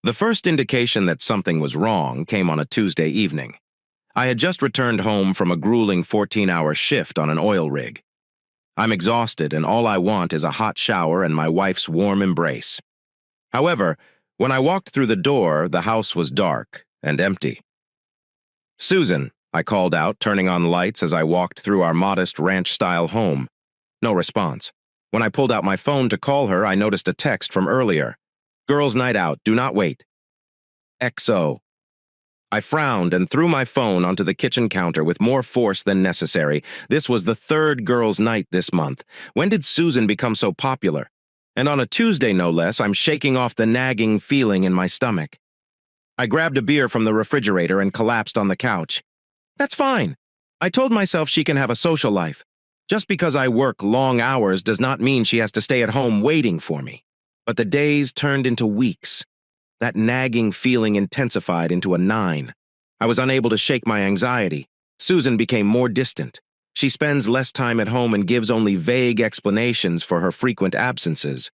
The first indication that something was wrong came on a Tuesday evening. I had just returned home from a grueling 14-hour shift on an oil rig. I'm exhausted, and all I want is a hot shower and my wife's warm embrace. However, when I walked through the door, the house was dark and empty. "Susan," I called out, turning on lights as I walked through our modest ranch-style home. No response. When I pulled out my phone to call her, I noticed a text from earlier. "Girls' night out, do not wait. XO." I frowned and threw my phone onto the kitchen counter with more force than necessary. This was the third girls' night this month. When did Susan become so popular? And on a Tuesday, no less, I'm shaking off the nagging feeling in my stomach. I grabbed a beer from the refrigerator and collapsed on the couch. That's fine. I told myself she can have a social life. Just because I work long hours does not mean she has to stay at home waiting for me. But the days turned into weeks. That nagging feeling intensified into a 9. I was unable to shake my anxiety. Susan became more distant. She spends less time at home and gives only vague explanations for her frequent absences.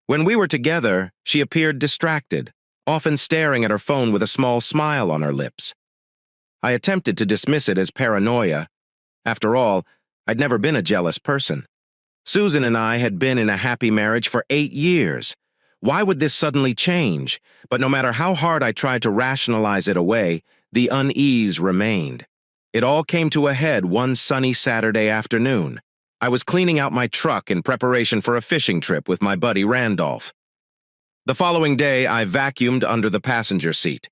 When we were together, she appeared distracted, often staring at her phone with a small smile on her lips. I attempted to dismiss it as paranoia. After all, I'd never been a jealous person. Susan and I had been in a happy marriage for 8 years. Why would this suddenly change? But no matter how hard I tried to rationalize it away, the unease remained. It all came to a head one sunny Saturday afternoon. I was cleaning out my truck in preparation for a fishing trip with my buddy Randolph. The following day, I vacuumed under the passenger seat.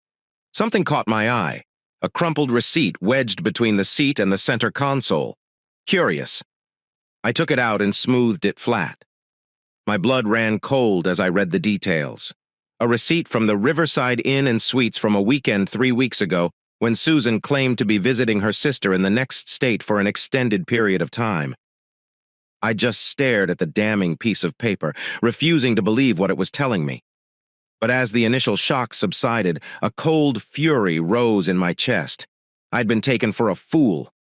Something caught my eye, a crumpled receipt wedged between the seat and the center console. Curious. I took it out and smoothed it flat. My blood ran cold as I read the details. A receipt from the Riverside Inn and Suites from a weekend 3 weeks ago when Susan claimed to be visiting her sister in the next state for an extended period of time. I just stared at the damning piece of paper, refusing to believe what it was telling me. But as the initial shock subsided, a cold fury rose in my chest. I'd been taken for a fool.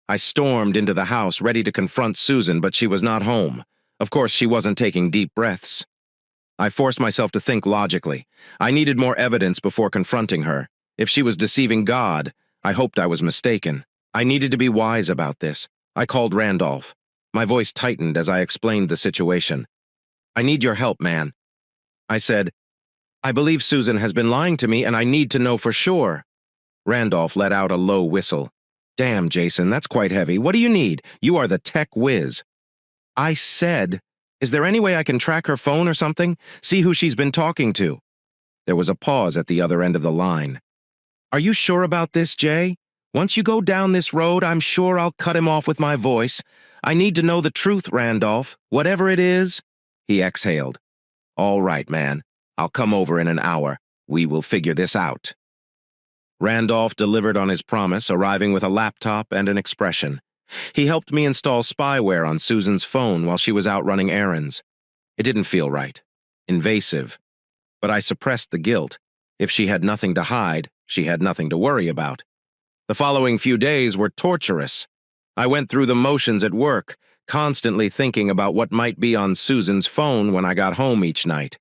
I stormed into the house, ready to confront Susan, but she was not home. Of course, she wasn't taking deep breaths. I forced myself to think logically. I needed more evidence before confronting her. If she was deceiving God, I hoped I was mistaken. I needed to be wise about this. I called Randolph. My voice tightened as I explained the situation. "I need your help, man." I said, "I believe Susan has been lying to me, and I need to know for sure." Randolph let out a low whistle. "Damn, Jason, that's quite heavy. What do you need? You are the tech whiz." I said, "Is there any way I can track her phone or something? See who she's been talking to?" There was a pause at the other end of the line. "Are you sure about this, Jay? Once you go down this road, I'm sure I'll cut him off with my voice. I need to know the truth, Randolph, whatever it is." He exhaled. "All right, man. I'll come over in an hour. We will figure this out." Randolph delivered on his promise, arriving with a laptop and an expression. He helped me install spyware on Susan's phone while she was out running errands. It didn't feel right. Invasive. But I suppressed the guilt. If she had nothing to hide, she had nothing to worry about. The following few days were torturous. I went through the motions at work, constantly thinking about what might be on Susan's phone when I got home each night.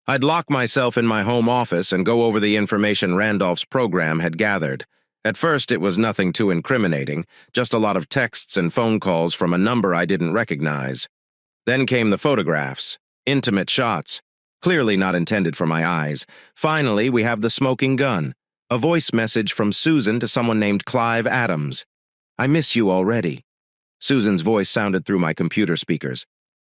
I'd lock myself in my home office and go over the information Randolph's program had gathered. At first, it was nothing too incriminating, just a lot of texts and phone calls from a number I didn't recognize. Then came the photographs, intimate shots, clearly not intended for my eyes. Finally, we have the smoking gun, a voice message from Susan to someone named Clive Adams. "I miss you already." Susan's voice sounded through my computer speakers.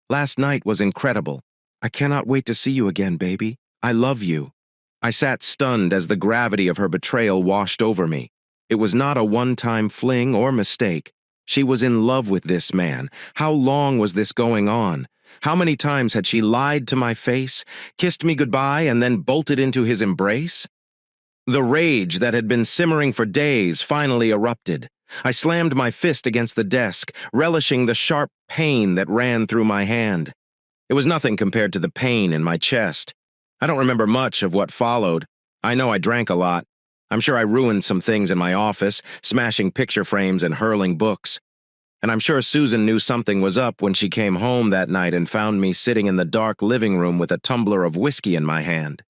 "Last night was incredible. I cannot wait to see you again, baby. I love you." I sat stunned as the gravity of her betrayal washed over me. It was not a one-time fling or mistake. She was in love with this man. How long was this going on? How many times had she lied to my face, kissed me goodbye, and then bolted into his embrace? The rage that had been simmering for days finally erupted. I slammed my fist against the desk, relishing the sharp pain that ran through my hand. It was nothing compared to the pain in my chest. I don't remember much of what followed. I know I drank a lot. I'm sure I ruined some things in my office, smashing picture frames and hurling books. And I'm sure Susan knew something was up when she came home that night and found me sitting in the dark living room with a tumbler of whiskey in my hand.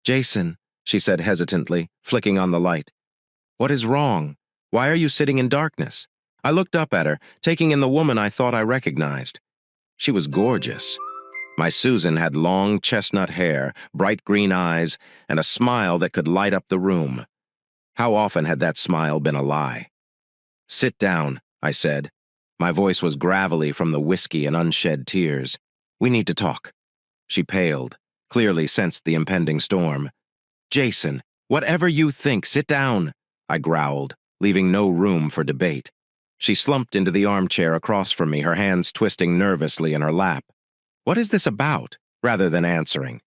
Jason, she said hesitantly, flicking on the light. What is wrong? Why are you sitting in darkness? I looked up at her, taking in the woman I thought I recognized. She was gorgeous. My Susan had long chestnut hair, bright green eyes, and a smile that could light up the room. How often had that smile been a lie? Sit down, I said. My voice was gravelly from the whiskey and unshed tears. We need to talk. She paled, clearly sensed the impending storm. Jason, whatever you think, sit down, I growled, leaving no room for debate. She slumped into the armchair across from me, her hands twisting nervously in her lap. What is this about? Rather than answering.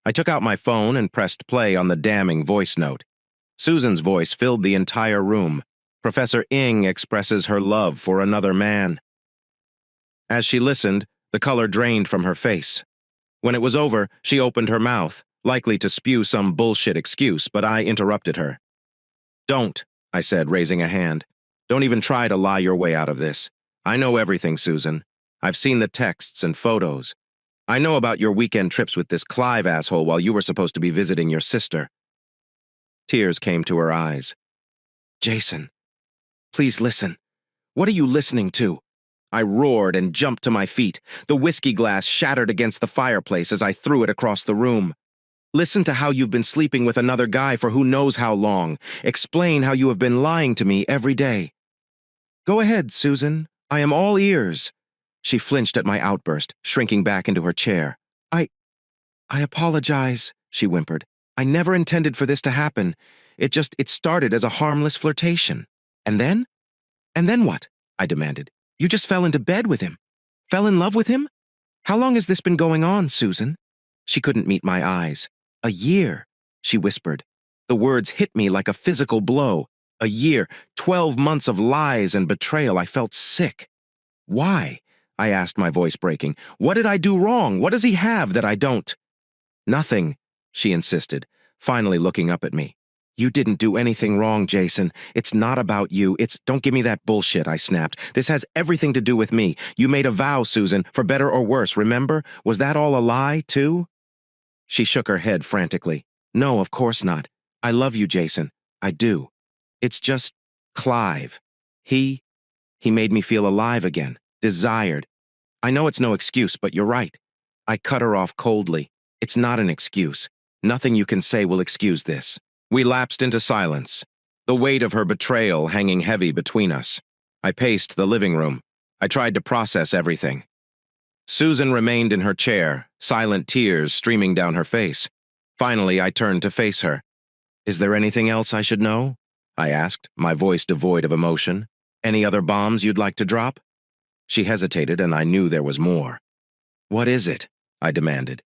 I took out my phone and pressed play on the damning voice note. Susan's voice filled the entire room. Professor Ing expresses her love for another man. As she listened, the color drained from her face. When it was over, she opened her mouth, likely to spew some bullshit excuse, but I interrupted her. Don't, I said, raising a hand. Don't even try to lie your way out of this. I know everything, Susan. I've seen the texts and photos. I know about your weekend trips with this Clive asshole while you were supposed to be visiting your sister. Tears came to her eyes. Jason, please listen. What are you listening to? I roared and jumped to my feet. The whiskey glass shattered against the fireplace as I threw it across the room. Listen to how you've been sleeping with another guy for who knows how long. Explain how you have been lying to me every day. Go ahead, Susan. I am all ears. She flinched at my outburst, shrinking back into her chair. I apologize, she whimpered. I never intended for this to happen. It started as a harmless flirtation. And then? And then what? I demanded. You just fell into bed with him. Fell in love with him? How long has this been going on, Susan? She couldn't meet my eyes. A year, she whispered. The words hit me like a physical blow. A year, 12 months of lies and betrayal. I felt sick. Why? I asked, my voice breaking. What did I do wrong? What does he have that I don't? Nothing, she insisted, finally looking up at me. You didn't do anything wrong, Jason. It's not about you. Don't give me that bullshit, I snapped. This has everything to do with me. You made a vow, Susan, for better or worse, remember? Was that all a lie, too? She shook her head frantically. No, of course not. I love you, Jason. I do. It's just Clive. He made me feel alive again, desired. I know it's no excuse, but you're right. I cut her off coldly. It's not an excuse. Nothing you can say will excuse this. We lapsed into silence, the weight of her betrayal hanging heavy between us. I paced the living room. I tried to process everything. Susan remained in her chair, silent tears streaming down her face. Finally, I turned to face her. Is there anything else I should know? I asked, my voice devoid of emotion. Any other bombs you'd like to drop? She hesitated, and I knew there was more. What is it? I demanded.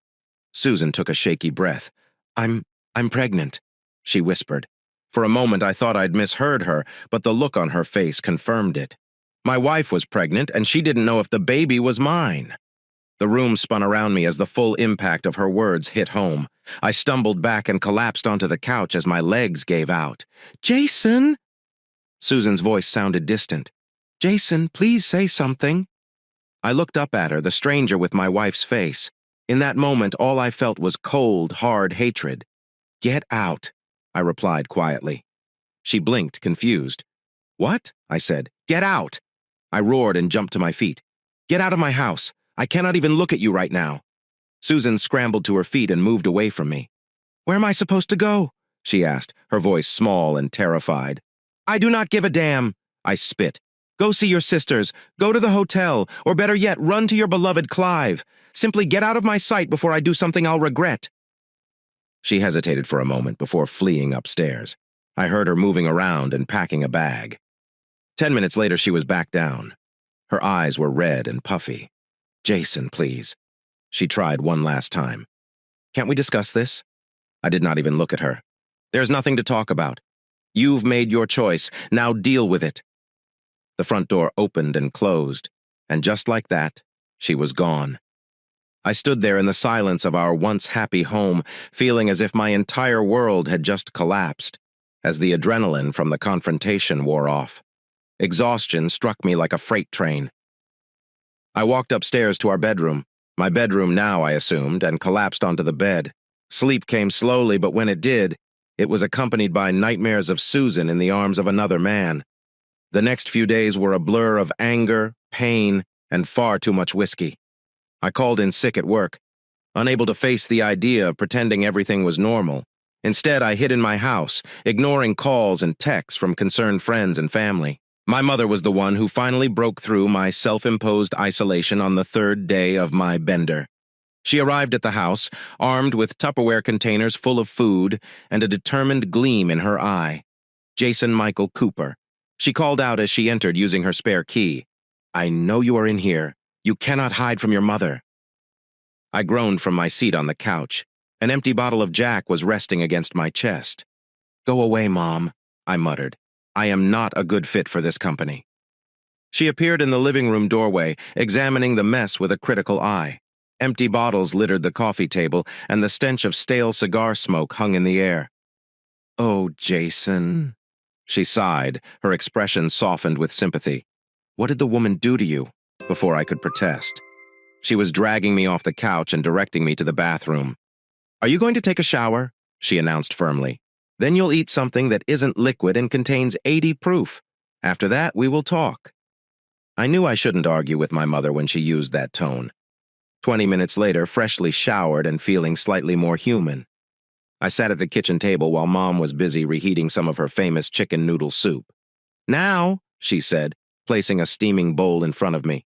Susan took a shaky breath. I'm pregnant, she whispered. For a moment, I thought I'd misheard her, but the look on her face confirmed it. My wife was pregnant, and she didn't know if the baby was mine. The room spun around me as the full impact of her words hit home. I stumbled back and collapsed onto the couch as my legs gave out. Jason! Susan's voice sounded distant. Jason, please say something. I looked up at her, the stranger with my wife's face. In that moment, all I felt was cold, hard hatred. Get out, I replied quietly. She blinked, confused. What? I said. Get out! I roared and jumped to my feet. Get out of my house. I cannot even look at you right now. Susan scrambled to her feet and moved away from me. Where am I supposed to go? She asked, her voice small and terrified. I do not give a damn, I spit. Go see your sisters, go to the hotel, or better yet, run to your beloved Clive. Simply get out of my sight before I do something I'll regret. She hesitated for a moment before fleeing upstairs. I heard her moving around and packing a bag. 10 minutes later, she was back down. Her eyes were red and puffy. Jason, please. She tried one last time. Can't we discuss this? I did not even look at her. There's nothing to talk about. You've made your choice. Now deal with it. The front door opened and closed, and just like that, she was gone. I stood there in the silence of our once happy home, feeling as if my entire world had just collapsed, as the adrenaline from the confrontation wore off. Exhaustion struck me like a freight train. I walked upstairs to our bedroom, my bedroom now, I assumed, and collapsed onto the bed. Sleep came slowly, but when it did, it was accompanied by nightmares of Susan in the arms of another man. The next few days were a blur of anger, pain, and far too much whiskey. I called in sick at work, unable to face the idea of pretending everything was normal. Instead, I hid in my house, ignoring calls and texts from concerned friends and family. My mother was the one who finally broke through my self-imposed isolation on the third day of my bender. She arrived at the house, armed with Tupperware containers full of food and a determined gleam in her eye. Jason Michael Cooper. She called out as she entered using her spare key. "I know you are in here. You cannot hide from your mother." I groaned from my seat on the couch. An empty bottle of Jack was resting against my chest. "Go away, Mom," I muttered. "I am not a good fit for this company." She appeared in the living room doorway, examining the mess with a critical eye. Empty bottles littered the coffee table, and the stench of stale cigar smoke hung in the air. "Oh, Jason," she sighed, her expression softened with sympathy. "What did the woman do to you?" Before I could protest. She was dragging me off the couch and directing me to the bathroom. "Are you going to take a shower?" she announced firmly. "Then you'll eat something that isn't liquid and contains 80 proof. After that, we will talk." I knew I shouldn't argue with my mother when she used that tone. 20 minutes later, freshly showered and feeling slightly more human. I sat at the kitchen table while Mom was busy reheating some of her famous chicken noodle soup. "Now," she said, placing a steaming bowl in front of me.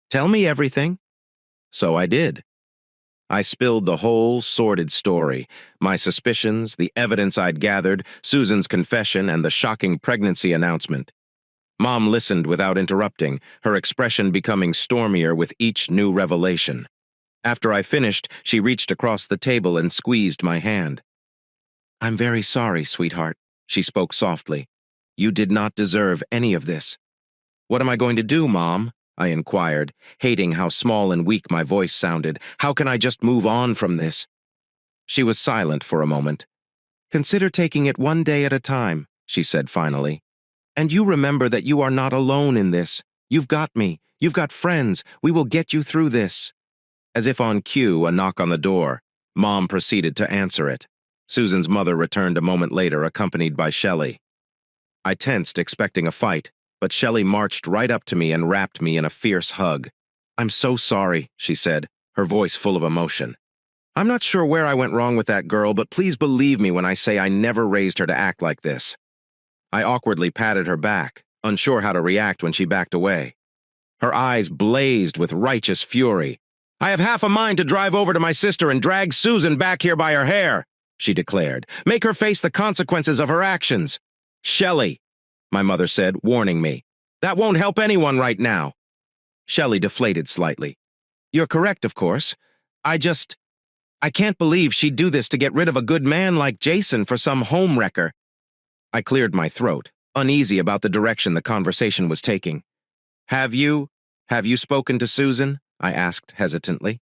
"Tell me everything." So I did. I spilled the whole sordid story, my suspicions, the evidence I'd gathered, Susan's confession, and the shocking pregnancy announcement. Mom listened without interrupting, her expression becoming stormier with each new revelation. After I finished, she reached across the table and squeezed my hand. "I'm very sorry, sweetheart," she spoke softly. "You did not deserve any of this." "What am I going to do, Mom?" I inquired, hating how small and weak my voice sounded. "How can I just move on from this?" She was silent for a moment. "Consider taking it one day at a time," she said finally. "And you remember that you are not alone in this. You've got me. You've got friends. We will get you through this." As if on cue, a knock on the door. Mom proceeded to answer it. Susan's mother returned a moment later, accompanied by Shelley. I tensed, expecting a fight, but Shelley marched right up to me and wrapped me in a fierce hug. "I'm so sorry," she said, her voice full of emotion. "I'm not sure where I went wrong with that girl, but please believe me when I say I never raised her to act like this." I awkwardly patted her back, unsure how to react when she backed away. Her eyes blazed with righteous fury. "I have half a mind to drive over to my sister and drag Susan back here by her hair," she declared. "Make her face the consequences of her actions." "Shelley," my mother said, warning me. "That won't help anyone right now." Shelley deflated slightly. "You're correct, of course. I can't believe she'd do this to get rid of a good man like Jason for some homewrecker." I cleared my throat, uneasy about the direction the conversation was taking. Have you spoken to Susan?" I asked hesitantly.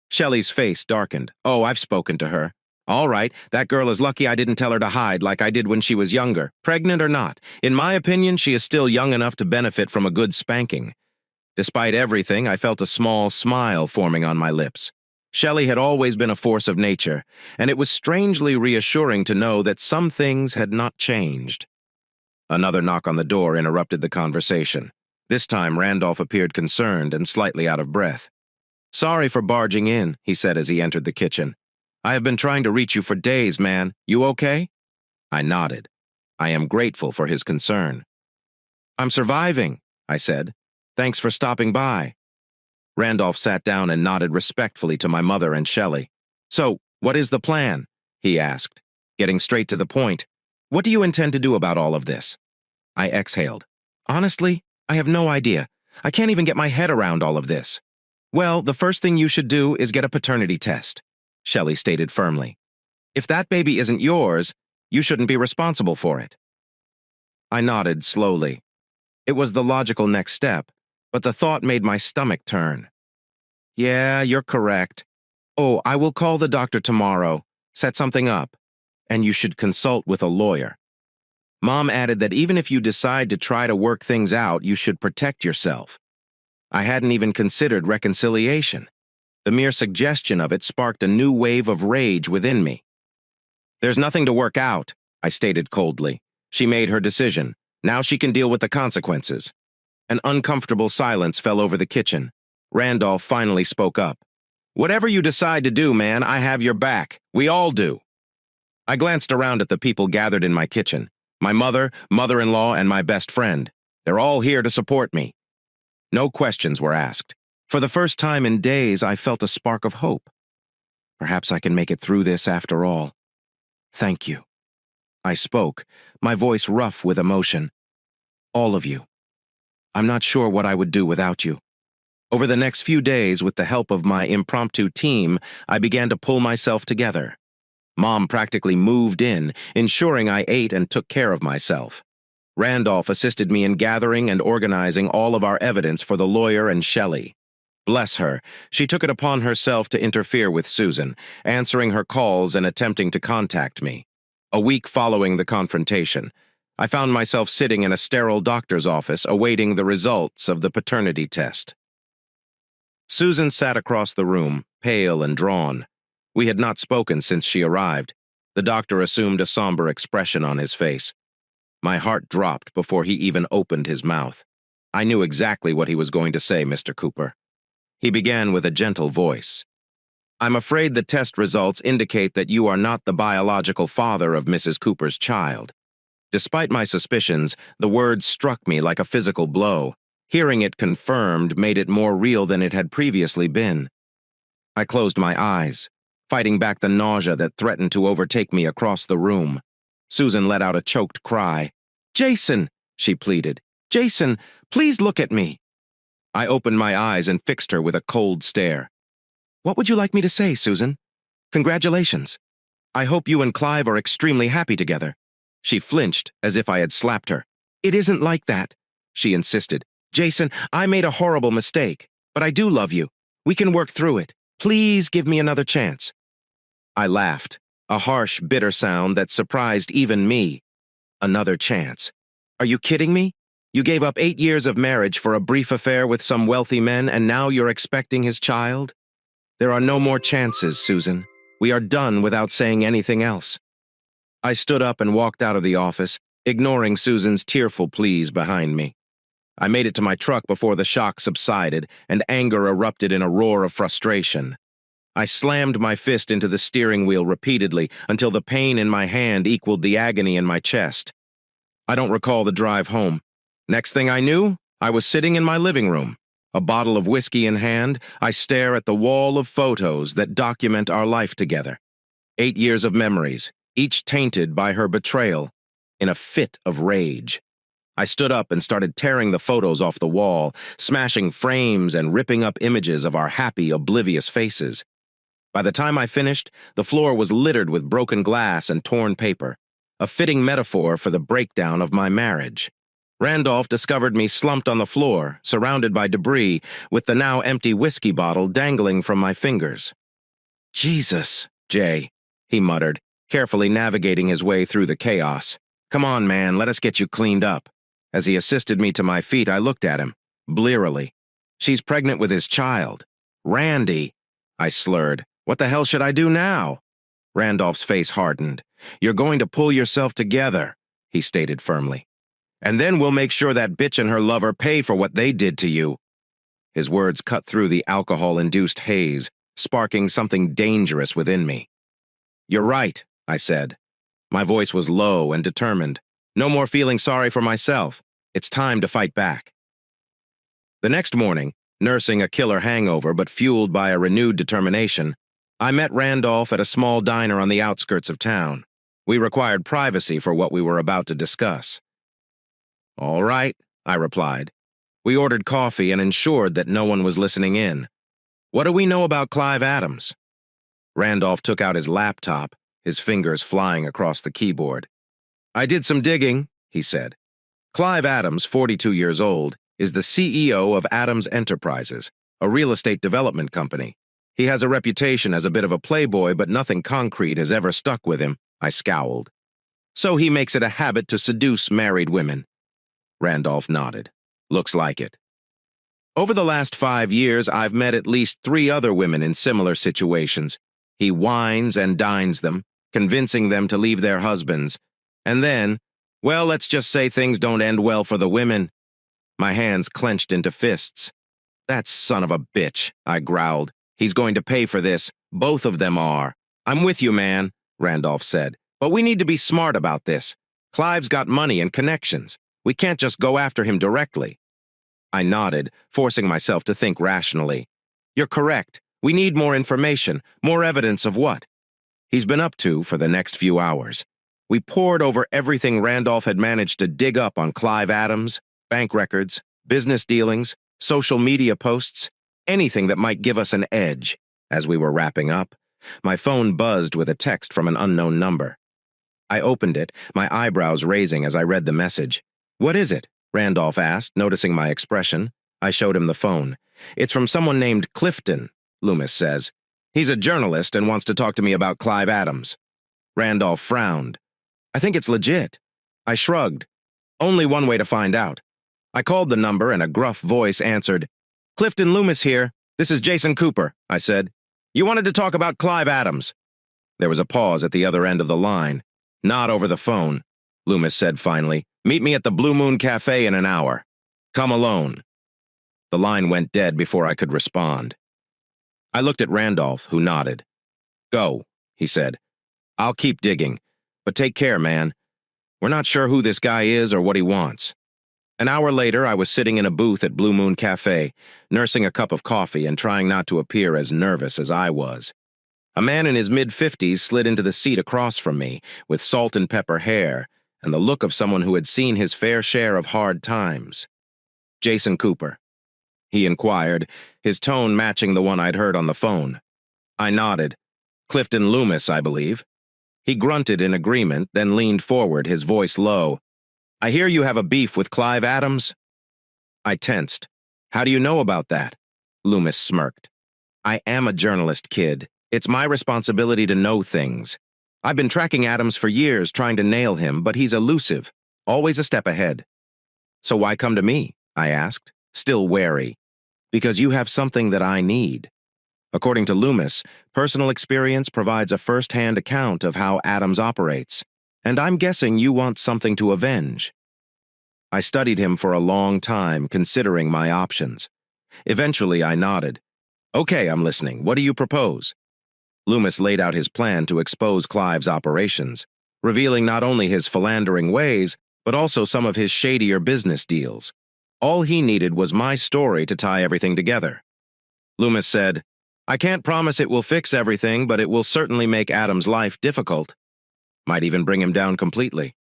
Shelley's face darkened. "Oh, I've spoken to her." "All right, that girl is lucky I didn't tell her to hide like I did when she was younger, pregnant or not. In my opinion, she is still young enough to benefit from a good spanking." Despite everything, I felt a small smile forming on my lips. Shelley had always been a force of nature, and it was strangely reassuring to know that some things had not changed. Another knock on the door interrupted the conversation. This time, Randolph appeared concerned and slightly out of breath. "Sorry for barging in," he said as he entered the kitchen. "I have been trying to reach you for days, man. You okay?" I nodded. I am grateful for his concern. "I'm surviving," I said. "Thanks for stopping by." Randolph sat down and nodded respectfully to my mother and Shelley. "So, what is the plan?" he asked, getting straight to the point. "What do you intend to do about all of this?" I exhaled. "Honestly, I have no idea. I can't even get my head around all of this." "Well, the first thing you should do is get a paternity test," Shelley stated firmly. "If that baby isn't yours, you shouldn't be responsible for it." I nodded slowly. It was the logical next step, but the thought made my stomach turn. "Yeah, you're correct. Oh, I will call the doctor tomorrow, set something up, and you should consult with a lawyer." Mom added that even if you decide to try to work things out, you should protect yourself. I hadn't even considered reconciliation. The mere suggestion of it sparked a new wave of rage within me. There's nothing to work out, I stated coldly. She made her decision. Now she can deal with the consequences. An uncomfortable silence fell over the kitchen. Randolph finally spoke up. Whatever you decide to do, man, I have your back. We all do. I glanced around at the people gathered in my kitchen. My mother, mother-in-law, and my best friend. They're all here to support me. No questions were asked. For the first time in days, I felt a spark of hope. Perhaps I can make it through this after all. Thank you. I spoke, my voice rough with emotion. All of you. I'm not sure what I would do without you. Over the next few days, with the help of my impromptu team, I began to pull myself together. Mom practically moved in, ensuring I ate and took care of myself. Randolph assisted me in gathering and organizing all of our evidence for the lawyer and Shelley. Bless her, she took it upon herself to interfere with Susan, answering her calls and attempting to contact me. A week following the confrontation, I found myself sitting in a sterile doctor's office awaiting the results of the paternity test. Susan sat across the room, pale and drawn. We had not spoken since she arrived. The doctor assumed a somber expression on his face. My heart dropped before he even opened his mouth. I knew exactly what he was going to say, Mr. Cooper. He began with a gentle voice. I'm afraid the test results indicate that you are not the biological father of Mrs. Cooper's child. Despite my suspicions, the words struck me like a physical blow. Hearing it confirmed made it more real than it had previously been. I closed my eyes, fighting back the nausea that threatened to overtake me across the room. Susan let out a choked cry. Jason, she pleaded. Jason, please look at me. I opened my eyes and fixed her with a cold stare. What would you like me to say, Susan? Congratulations. I hope you and Clive are extremely happy together. She flinched as if I had slapped her. It isn't like that, she insisted. Jason, I made a horrible mistake, but I do love you. We can work through it. Please give me another chance. I laughed, a harsh, bitter sound that surprised even me. Another chance. Are you kidding me? You gave up 8 years of marriage for a brief affair with some wealthy men, and now you're expecting his child? There are no more chances, Susan. We are done without saying anything else. I stood up and walked out of the office, ignoring Susan's tearful pleas behind me. I made it to my truck before the shock subsided, and anger erupted in a roar of frustration. I slammed my fist into the steering wheel repeatedly until the pain in my hand equaled the agony in my chest. I don't recall the drive home. Next thing I knew, I was sitting in my living room. A bottle of whiskey in hand, I stare at the wall of photos that document our life together. 8 years of memories, each tainted by her betrayal, in a fit of rage. I stood up and started tearing the photos off the wall, smashing frames and ripping up images of our happy, oblivious faces. By the time I finished, the floor was littered with broken glass and torn paper, a fitting metaphor for the breakdown of my marriage. Randolph discovered me slumped on the floor, surrounded by debris, with the now empty whiskey bottle dangling from my fingers. Jesus, Jay, he muttered, carefully navigating his way through the chaos. Come on, man, let us get you cleaned up. As he assisted me to my feet, I looked at him, blearily. She's pregnant with his child. Randy, I slurred. What the hell should I do now? Randolph's face hardened. You're going to pull yourself together, he stated firmly. And then we'll make sure that bitch and her lover pay for what they did to you. His words cut through the alcohol-induced haze, sparking something dangerous within me. You're right, I said. My voice was low and determined. No more feeling sorry for myself. It's time to fight back. The next morning, nursing a killer hangover but fueled by a renewed determination, I met Randolph at a small diner on the outskirts of town. We required privacy for what we were about to discuss. All right, I replied. We ordered coffee and ensured that no one was listening in. What do we know about Clive Adams? Randolph took out his laptop, his fingers flying across the keyboard. I did some digging, he said. Clive Adams, 42 years old, is the CEO of Adams Enterprises, a real estate development company. He has a reputation as a bit of a playboy, but nothing concrete has ever stuck with him, I scowled. So he makes it a habit to seduce married women. Randolph nodded. Looks like it. Over the last 5 years, I've met at least 3 other women in similar situations. He wines and dines them, convincing them to leave their husbands. And then, well, let's just say things don't end well for the women. My hands clenched into fists. That son of a bitch, I growled. He's going to pay for this. Both of them are. I'm with you, man, Randolph said. But we need to be smart about this. Clive's got money and connections. We can't just go after him directly. I nodded, forcing myself to think rationally. You're correct. We need more information, more evidence of what he's been up to for the next few hours. We pored over everything Randolph had managed to dig up on Clive Adams, bank records, business dealings, social media posts, anything that might give us an edge. As we were wrapping up, my phone buzzed with a text from an unknown number. I opened it, my eyebrows raising as I read the message. What is it? Randolph asked, noticing my expression. I showed him the phone. It's from someone named Clifton, Loomis says. He's a journalist and wants to talk to me about Clive Adams. Randolph frowned. I think it's legit. I shrugged. Only one way to find out. I called the number and a gruff voice answered. Clifton Loomis here. This is Jason Cooper, I said. You wanted to talk about Clive Adams. There was a pause at the other end of the line. Not over the phone, Loomis said finally. Meet me at the Blue Moon Cafe in an hour. Come alone. The line went dead before I could respond. I looked at Randolph, who nodded. Go, he said. I'll keep digging, but take care, man. We're not sure who this guy is or what he wants. An hour later, I was sitting in a booth at Blue Moon Cafe, nursing a cup of coffee and trying not to appear as nervous as I was. A man in his mid-50s slid into the seat across from me, with salt and pepper hair, and the look of someone who had seen his fair share of hard times. Jason Cooper, he inquired, his tone matching the one I'd heard on the phone. I nodded. Clifton Loomis, I believe. He grunted in agreement, then leaned forward, his voice low. I hear you have a beef with Clive Adams? I tensed. How do you know about that? Loomis smirked. I am a journalist, kid. It's my responsibility to know things. I've been tracking Adams for years, trying to nail him, but he's elusive, always a step ahead. So why come to me? I asked, still wary. Because you have something that I need. According to Loomis, personal experience provides a first-hand account of how Adams operates, and I'm guessing you want something to avenge. I studied him for a long time, considering my options. Eventually, I nodded. Okay, I'm listening. What do you propose? Loomis laid out his plan to expose Clive's operations, revealing not only his philandering ways, but also some of his shadier business deals. All he needed was my story to tie everything together. Loomis said, I can't promise it will fix everything, but it will certainly make Adam's life difficult. Might even bring him down completely.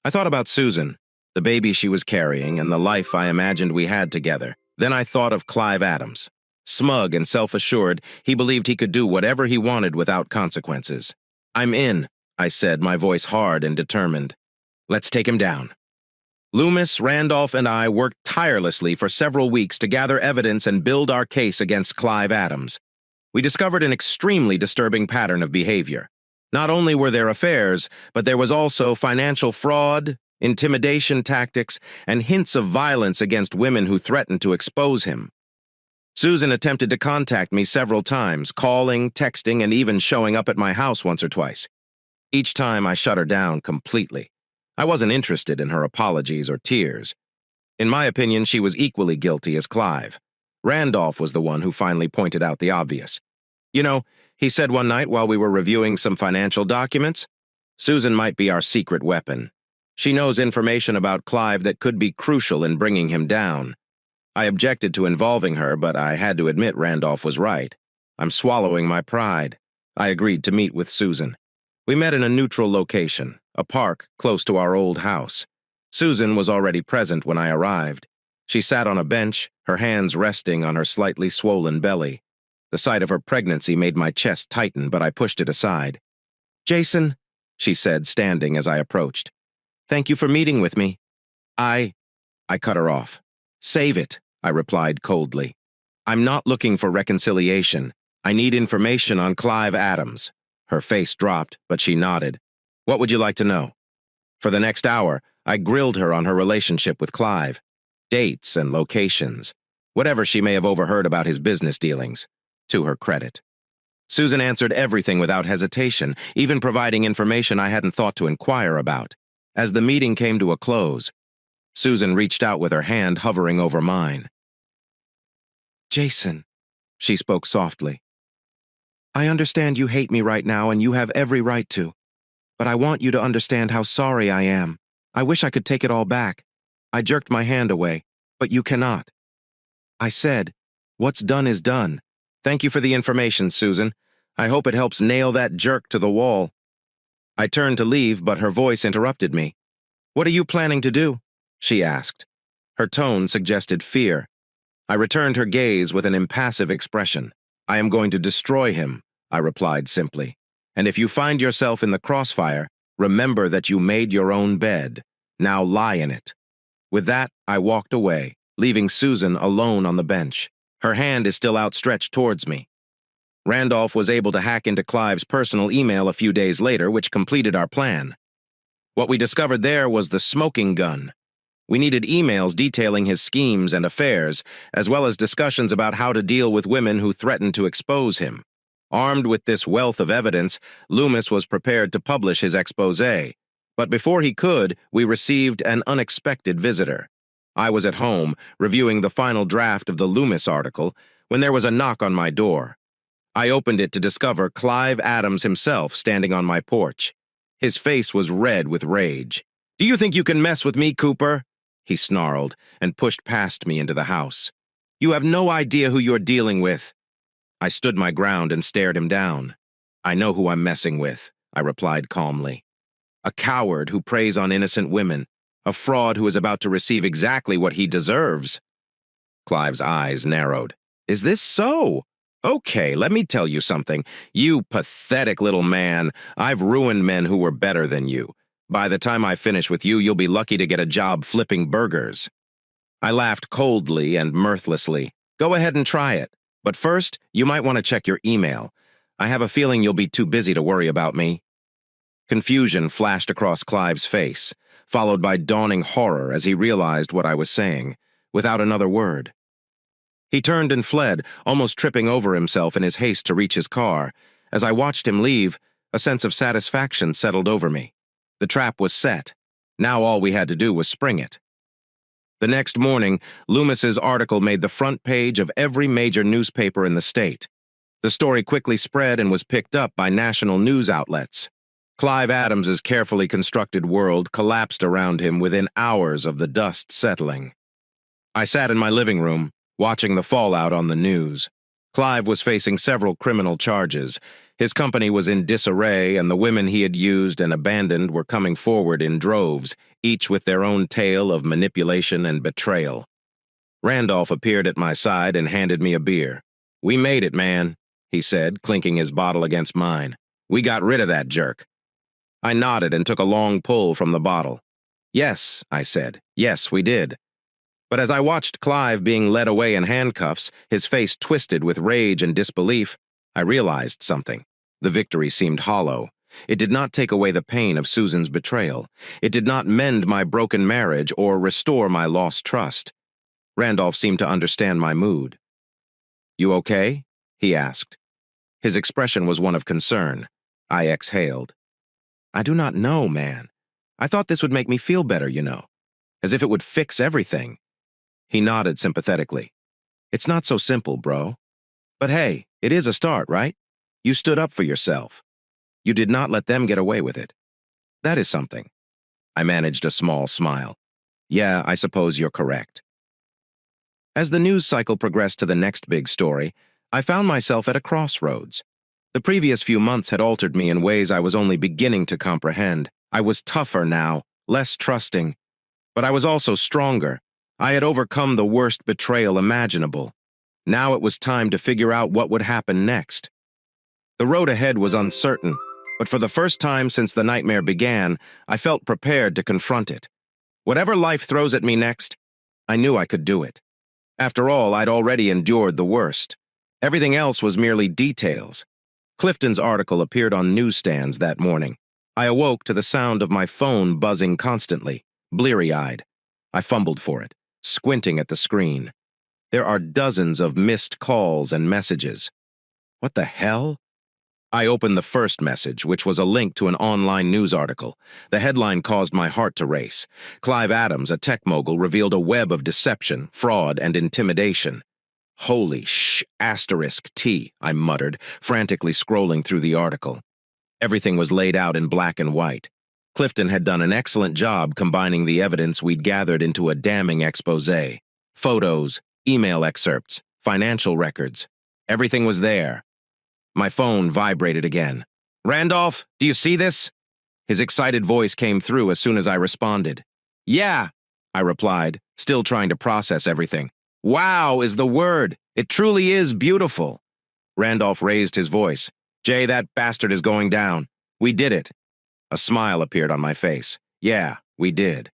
I thought about Susan, the baby she was carrying, and the life I imagined we had together. Then I thought of Clive Adams. Smug and self-assured, he believed he could do whatever he wanted without consequences. I'm in, I said, my voice hard and determined. Let's take him down. Loomis, Randolph, and I worked tirelessly for several weeks to gather evidence and build our case against Clive Adams. We discovered an extremely disturbing pattern of behavior. Not only were there affairs, but there was also financial fraud, intimidation tactics, and hints of violence against women who threatened to expose him. Susan attempted to contact me several times, calling, texting, and even showing up at my house once or twice. Each time I shut her down completely. I wasn't interested in her apologies or tears. In my opinion, she was equally guilty as Clive. Randolph was the one who finally pointed out the obvious. You know, he said one night while we were reviewing some financial documents, Susan might be our secret weapon. She knows information about Clive that could be crucial in bringing him down. I objected to involving her, but I had to admit Randolph was right. I'm swallowing my pride. I agreed to meet with Susan. We met in a neutral location, a park close to our old house. Susan was already present when I arrived. She sat on a bench, her hands resting on her slightly swollen belly. The sight of her pregnancy made my chest tighten, but I pushed it aside. Jason, she said, standing as I approached. Thank you for meeting with me. I cut her off. Save it, I replied coldly. I'm not looking for reconciliation. I need information on Clive Adams. Her face dropped, but she nodded. What would you like to know? For the next hour, I grilled her on her relationship with Clive. Dates and locations. Whatever she may have overheard about his business dealings. To her credit. Susan answered everything without hesitation, even providing information I hadn't thought to inquire about. As the meeting came to a close, Susan reached out with her hand hovering over mine. "Jason," she spoke softly, "I understand you hate me right now and you have every right to, but I want you to understand how sorry I am. I wish I could take it all back." I jerked my hand away, "But you cannot." I said, "What's done is done. Thank you for the information, Susan. I hope it helps nail that jerk to the wall." I turned to leave, but her voice interrupted me. "What are you planning to do?" she asked. Her tone suggested fear. I returned her gaze with an impassive expression. "I am going to destroy him," I replied simply. "And if you find yourself in the crossfire, remember that you made your own bed. Now lie in it." With that, I walked away, leaving Susan alone on the bench. Her hand is still outstretched towards me. Randolph was able to hack into Clive's personal email a few days later, which completed our plan. What we discovered there was the smoking gun. We needed emails detailing his schemes and affairs, as well as discussions about how to deal with women who threatened to expose him. Armed with this wealth of evidence, Loomis was prepared to publish his exposé. But before he could, we received an unexpected visitor. I was at home, reviewing the final draft of the Loomis article, when there was a knock on my door. I opened it to discover Clive Adams himself standing on my porch. His face was red with rage. "Do you think you can mess with me, Cooper?" he snarled, and pushed past me into the house. "You have no idea who you're dealing with." I stood my ground and stared him down. "I know who I'm messing with," I replied calmly. "A coward who preys on innocent women, a fraud who is about to receive exactly what he deserves." Clive's eyes narrowed. "Is this so? Okay, let me tell you something. You pathetic little man. I've ruined men who were better than you. By the time I finish with you, you'll be lucky to get a job flipping burgers." I laughed coldly and mirthlessly. "Go ahead and try it. But first, you might want to check your email. I have a feeling you'll be too busy to worry about me." Confusion flashed across Clive's face, followed by dawning horror as he realized what I was saying, without another word. He turned and fled, almost tripping over himself in his haste to reach his car. As I watched him leave, a sense of satisfaction settled over me. The trap was set. Now all we had to do was spring it. The next morning, Loomis's article made the front page of every major newspaper in the state. The story quickly spread and was picked up by national news outlets. Clive Adams's carefully constructed world collapsed around him within hours of the dust settling. I sat in my living room, watching the fallout on the news. Clive was facing several criminal charges. His company was in disarray, and the women he had used and abandoned were coming forward in droves, each with their own tale of manipulation and betrayal. Randolph appeared at my side and handed me a beer. "We made it, man," he said, clinking his bottle against mine. "We got rid of that jerk." I nodded and took a long pull from the bottle. "Yes," I said. "Yes, we did." But as I watched Clive being led away in handcuffs, his face twisted with rage and disbelief, I realized something. The victory seemed hollow. It did not take away the pain of Susan's betrayal. It did not mend my broken marriage or restore my lost trust. Randolph seemed to understand my mood. "You okay?" he asked. His expression was one of concern. I exhaled. "I do not know, man. I thought this would make me feel better, you know. As if it would fix everything." He nodded sympathetically. "It's not so simple, bro. But hey, it is a start, right? You stood up for yourself. You did not let them get away with it. That is something." I managed a small smile. "Yeah, I suppose you're correct." As the news cycle progressed to the next big story, I found myself at a crossroads. The previous few months had altered me in ways I was only beginning to comprehend. I was tougher now, less trusting. But I was also stronger. I had overcome the worst betrayal imaginable. Now it was time to figure out what would happen next. The road ahead was uncertain, but for the first time since the nightmare began, I felt prepared to confront it. Whatever life throws at me next, I knew I could do it. After all, I'd already endured the worst. Everything else was merely details. Clifton's article appeared on newsstands that morning. I awoke to the sound of my phone buzzing constantly, bleary-eyed. I fumbled for it, squinting at the screen. There are dozens of missed calls and messages. What the hell? I opened the first message, which was a link to an online news article. The headline caused my heart to race. Clive Adams, a tech mogul, revealed a web of deception, fraud, and intimidation. Holy *T, I muttered, frantically scrolling through the article. Everything was laid out in black and white. Clifton had done an excellent job combining the evidence we'd gathered into a damning exposé. Photos, email excerpts, financial records. Everything was there. My phone vibrated again. "Randolph, do you see this?" His excited voice came through as soon as I responded. "Yeah," I replied, still trying to process everything. "Wow is the word. It truly is beautiful." Randolph raised his voice. "Jay, that bastard is going down. We did it." A smile appeared on my face. Yeah, we did.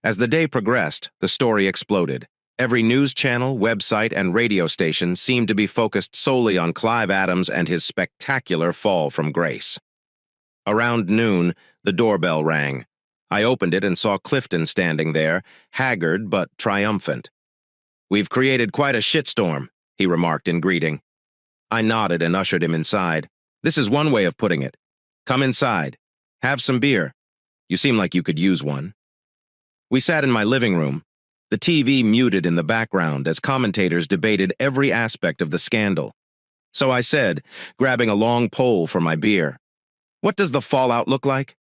As the day progressed, the story exploded. Every news channel, website, and radio station seemed to be focused solely on Clive Adams and his spectacular fall from grace. Around noon, the doorbell rang. I opened it and saw Clifton standing there, haggard but triumphant. "We've created quite a shitstorm," he remarked in greeting. I nodded and ushered him inside. "This is one way of putting it. Come inside. Have some beer. You seem like you could use one." We sat in my living room, the TV muted in the background as commentators debated every aspect of the scandal. So I said, grabbing a long pole for my beer, "What does the fallout look like?"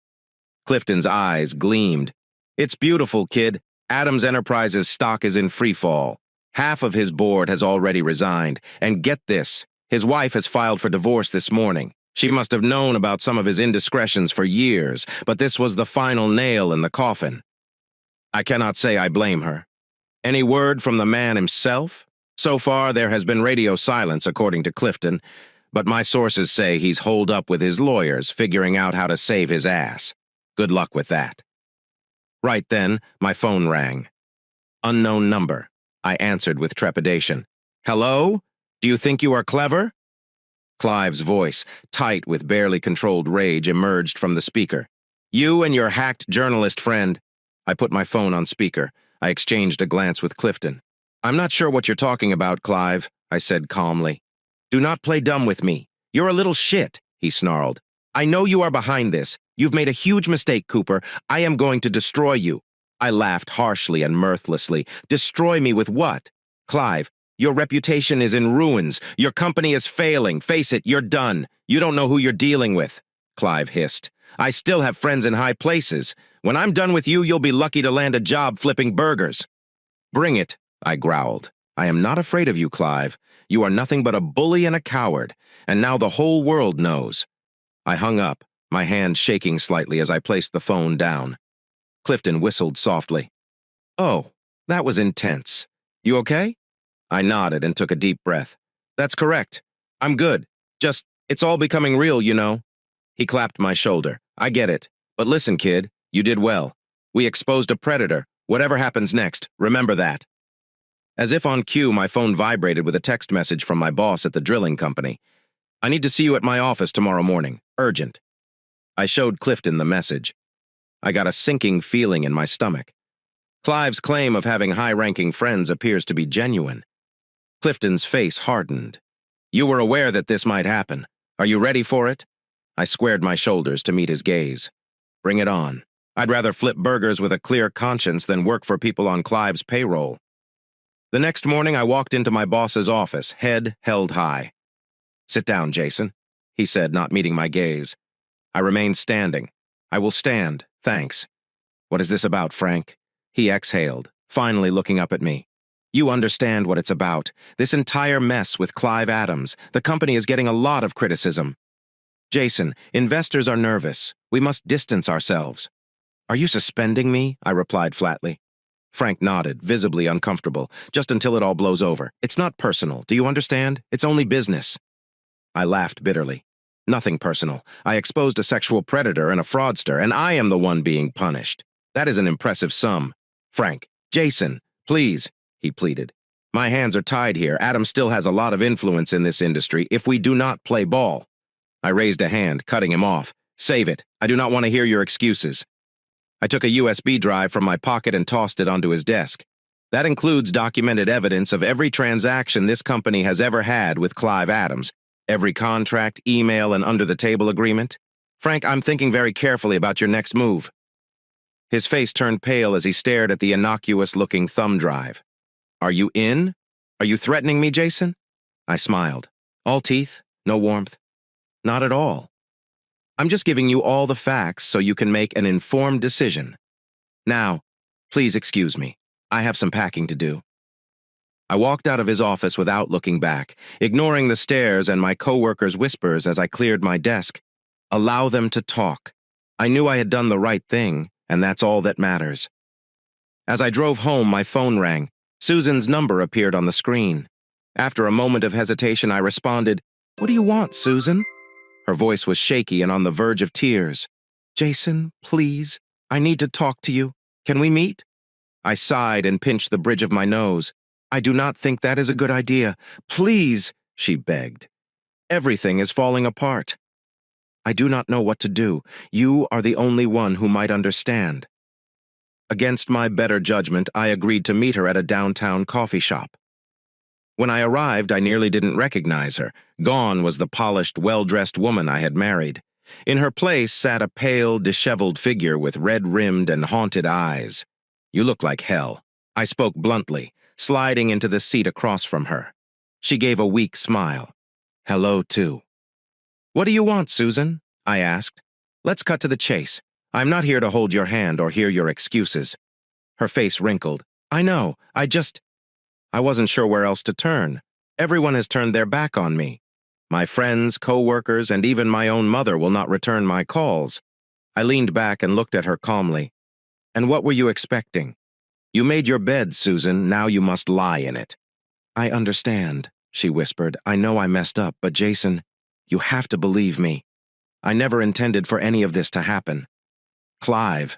Clifton's eyes gleamed. "It's beautiful, kid. Adams Enterprises stock is in free fall. Half of his board has already resigned, and get this, his wife has filed for divorce this morning. She must have known about some of his indiscretions for years, but this was the final nail in the coffin. I cannot say I blame her. Any word from the man himself? So far, there has been radio silence, according to Clifton, but my sources say he's holed up with his lawyers, figuring out how to save his ass. Good luck with that." Right then, my phone rang. Unknown number. I answered with trepidation. "Hello? Do you think you are clever?" Clive's voice, tight with barely controlled rage, emerged from the speaker. "You and your hacked journalist friend." I put my phone on speaker. I exchanged a glance with Clifton. "I'm not sure what you're talking about, Clive," I said calmly. "Do not play dumb with me. You're a little shit," he snarled. "I know you are behind this. You've made a huge mistake, Cooper. I am going to destroy you." I laughed harshly and mirthlessly. "Destroy me with what? Clive, your reputation is in ruins. Your company is failing. Face it, you're done. You don't know who you're dealing with," Clive hissed. "I still have friends in high places. When I'm done with you, you'll be lucky to land a job flipping burgers." "Bring it," I growled. "I am not afraid of you, Clive. You are nothing but a bully and a coward, and now the whole world knows." I hung up, my hand shaking slightly as I placed the phone down. Clifton whistled softly. "Oh, that was intense. You okay?" I nodded and took a deep breath. "That's correct. I'm good. Just, it's all becoming real, you know." He clapped my shoulder. "I get it. But listen, kid, you did well. We exposed a predator. Whatever happens next, remember that." As if on cue, my phone vibrated with a text message from my boss at the drilling company. "I need to see you at my office tomorrow morning. Urgent." I showed Clifton the message. I got a sinking feeling in my stomach. Clive's claim of having high-ranking friends appears to be genuine. Clifton's face hardened. "You were aware that this might happen. Are you ready for it?" I squared my shoulders to meet his gaze. "Bring it on. I'd rather flip burgers with a clear conscience than work for people on Clive's payroll." The next morning, I walked into my boss's office, head held high. "Sit down, Jason," he said, not meeting my gaze. I remained standing. "I will stand, thanks." "What is this about, Frank?" He exhaled, finally looking up at me. "You understand what it's about. This entire mess with Clive Adams. The company is getting a lot of criticism. Jason, investors are nervous. We must distance ourselves." "Are you suspending me?" I replied flatly. Frank nodded, visibly uncomfortable, "Just until it all blows over. It's not personal, do you understand? It's only business." I laughed bitterly. "Nothing personal. I exposed a sexual predator and a fraudster, and I am the one being punished. That is an impressive sum. Frank, Jason, please," he pleaded. "My hands are tied here. Adam still has a lot of influence in this industry if we do not play ball." I raised a hand, cutting him off. "Save it. I do not want to hear your excuses." I took a USB drive from my pocket and tossed it onto his desk. "That includes documented evidence of every transaction this company has ever had with Clive Adams. Every contract, email, and under-the-table agreement? Frank, I'm thinking very carefully about your next move. His face turned pale as he stared at the innocuous-looking thumb drive. Are you in? Are you threatening me, Jason? I smiled. All teeth, no warmth. Not at all. I'm just giving you all the facts so you can make an informed decision. Now, please excuse me. I have some packing to do. I walked out of his office without looking back, ignoring the stares and my coworkers' whispers as I cleared my desk. Allow them to talk. I knew I had done the right thing, and that's all that matters. As I drove home, my phone rang. Susan's number appeared on the screen. After a moment of hesitation, I responded, "What do you want, Susan?" Her voice was shaky and on the verge of tears. "Jason, please, I need to talk to you. Can we meet?" I sighed and pinched the bridge of my nose. "I do not think that is a good idea. Please," she begged. "Everything is falling apart. I do not know what to do. You are the only one who might understand." Against my better judgment, I agreed to meet her at a downtown coffee shop. When I arrived, I nearly didn't recognize her. Gone was the polished, well-dressed woman I had married. In her place sat a pale, disheveled figure with red-rimmed and haunted eyes. "You look like hell," I spoke bluntly, sliding into the seat across from her. She gave a weak smile. "Hello, too." "What do you want, Susan?" I asked. "Let's cut to the chase. I'm not here to hold your hand or hear your excuses." Her face wrinkled. "I know, I wasn't sure where else to turn. Everyone has turned their back on me. My friends, co-workers, and even my own mother will not return my calls." I leaned back and looked at her calmly. "And what were you expecting? You made your bed, Susan, now you must lie in it." "I understand," she whispered. "I know I messed up, but Jason, you have to believe me. I never intended for any of this to happen. Clive.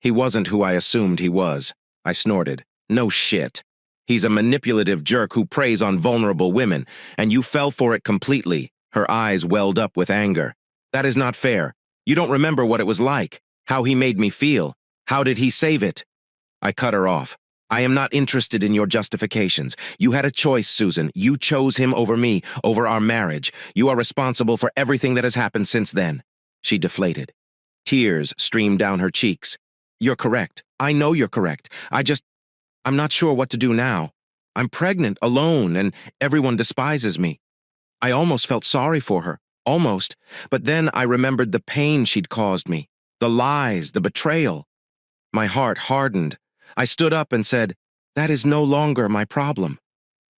He wasn't who I assumed he was." I snorted. "No shit. He's a manipulative jerk who preys on vulnerable women, and you fell for it completely." Her eyes welled up with anger. "That is not fair. You don't remember what it was like, how he made me feel. How did he save it?" I cut her off. "I am not interested in your justifications. You had a choice, Susan. You chose him over me, over our marriage. You are responsible for everything that has happened since then." She deflated. Tears streamed down her cheeks. "You're correct. I know you're correct. I'm not sure what to do now. I'm pregnant, alone, and everyone despises me." I almost felt sorry for her. Almost. But then I remembered the pain she'd caused me. The lies, the betrayal. My heart hardened. I stood up and said, "That is no longer my problem.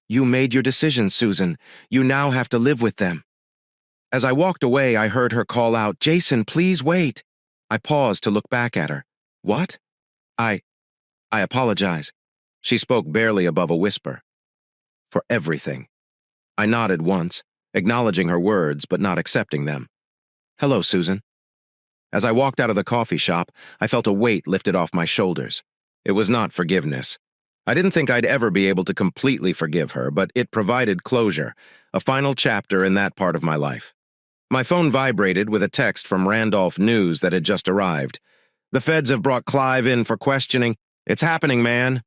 You made your decisions, Susan. You now have to live with them." As I walked away, I heard her call out, "Jason, please wait." I paused to look back at her. "What?" I apologize." She spoke barely above a whisper. "For everything." I nodded once, acknowledging her words but not accepting them. "Hello, Susan." As I walked out of the coffee shop, I felt a weight lifted off my shoulders. It was not forgiveness. I didn't think I'd ever be able to completely forgive her, but it provided closure, a final chapter in that part of my life. My phone vibrated with a text from Randolph News that had just arrived. "The feds have brought Clive in for questioning. It's happening, man."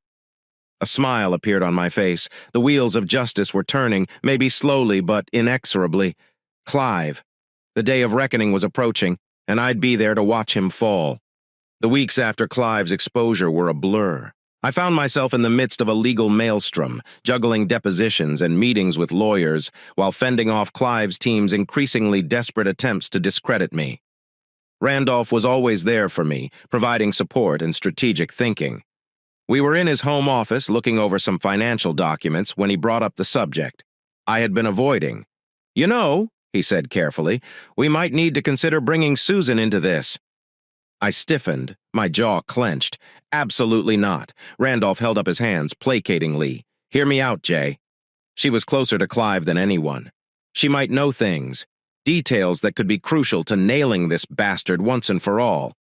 A smile appeared on my face. The wheels of justice were turning, maybe slowly but inexorably. Clive. The day of reckoning was approaching, and I'd be there to watch him fall. The weeks after Clive's exposure were a blur. I found myself in the midst of a legal maelstrom, juggling depositions and meetings with lawyers, while fending off Clive's team's increasingly desperate attempts to discredit me. Randolph was always there for me, providing support and strategic thinking. We were in his home office looking over some financial documents when he brought up the subject. I had been avoiding. "You know," he said carefully, "we might need to consider bringing Susan into this." I stiffened, my jaw clenched. "Absolutely not." Randolph held up his hands placatingly. "Hear me out, Jay." She was closer to Clive than anyone. She might know things, details that could be crucial to nailing this bastard once and for all.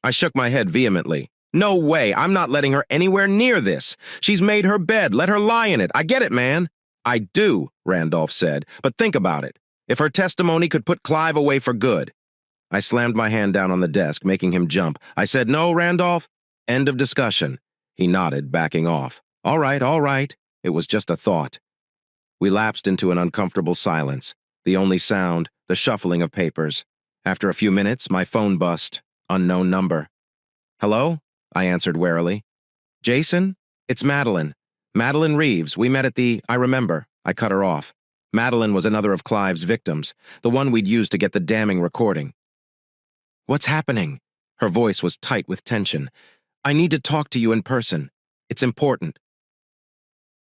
I shook my head vehemently. "No way, I'm not letting her anywhere near this. She's made her bed, let her lie in it. I get it, man." "I do," Randolph said, "but think about it. If her testimony could put Clive away for good." I slammed my hand down on the desk, making him jump. I said, "No, Randolph. End of discussion." He nodded, backing off. All right. It was just a thought." We lapsed into an uncomfortable silence. The only sound, the shuffling of papers. After a few minutes, my phone buzzed. Unknown number. Hello? I answered warily. Jason? It's Madeline. Madeline Reeves. We met at the... I remember. I cut her off. Madeline was another of Clive's victims, the one we'd used to get the damning recording. What's happening? Her voice was tight with tension. I need to talk to you in person. It's important.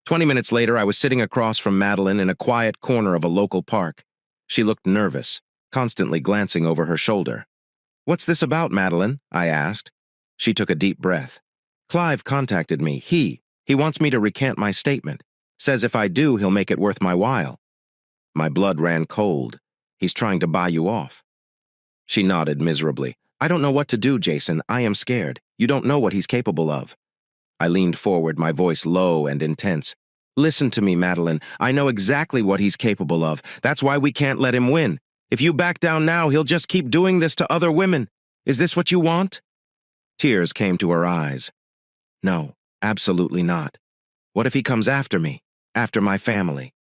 20 minutes later, I was sitting across from Madeline in a quiet corner of a local park. She looked nervous, constantly glancing over her shoulder. What's this about, Madeline? I asked. She took a deep breath. Clive contacted me. He wants me to recant my statement. Says if I do, he'll make it worth my while. My blood ran cold. He's trying to buy you off. She nodded miserably. I don't know what to do, Jason. I am scared. You don't know what he's capable of. I leaned forward, my voice low and intense. Listen to me, Madeline. I know exactly what he's capable of. That's why we can't let him win. If you back down now, he'll just keep doing this to other women. Is this what you want? Tears came to her eyes. No, absolutely not. What if he comes after me, after my family?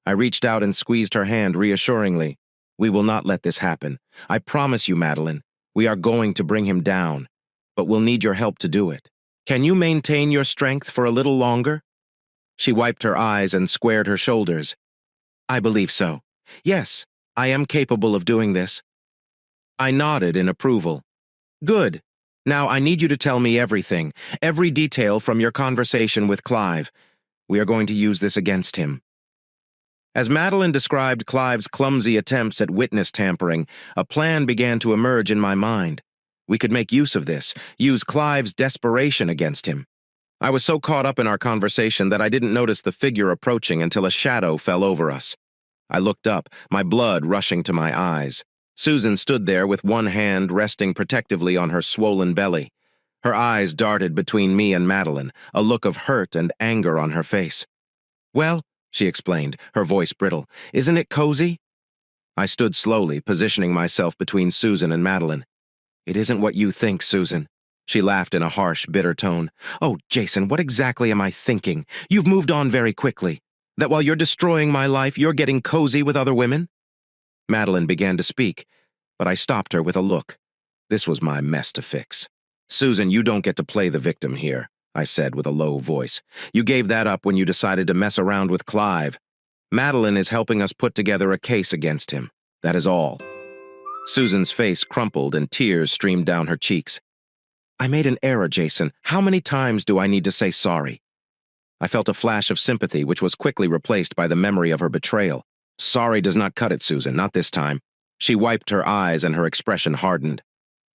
I reached out and squeezed her hand reassuringly. We will not let this happen. I promise you, Madeline. We are going to bring him down, but we'll need your help to do it. Can you maintain your strength for a little longer? She wiped her eyes and squared her shoulders. I believe so. Yes, I am capable of doing this. I nodded in approval. Good. Now I need you to tell me everything, every detail from your conversation with Clive. We are going to use this against him. As Madeline described Clive's clumsy attempts at witness tampering, a plan began to emerge in my mind. We could make use of this, use Clive's desperation against him. I was so caught up in our conversation that I didn't notice the figure approaching until a shadow fell over us. I looked up, my blood rushing to my eyes. Susan stood there with one hand resting protectively on her swollen belly. Her eyes darted between me and Madeline, a look of hurt and anger on her face. Well, she explained, her voice brittle, isn't it cozy? I stood slowly, positioning myself between Susan and Madeline. It isn't what you think, Susan. She laughed in a harsh, bitter tone. Oh, Jason, what exactly am I thinking? You've moved on very quickly. That while you're destroying my life, you're getting cozy with other women? Madeline began to speak, but I stopped her with a look. This was my mess to fix. Susan, you don't get to play the victim here, I said with a low voice. You gave that up when you decided to mess around with Clive. Madeline is helping us put together a case against him. That is all. Susan's face crumpled and tears streamed down her cheeks. I made an error, Jason. How many times do I need to say sorry? I felt a flash of sympathy, which was quickly replaced by the memory of her betrayal. Sorry does not cut it, Susan, not this time. She wiped her eyes and her expression hardened.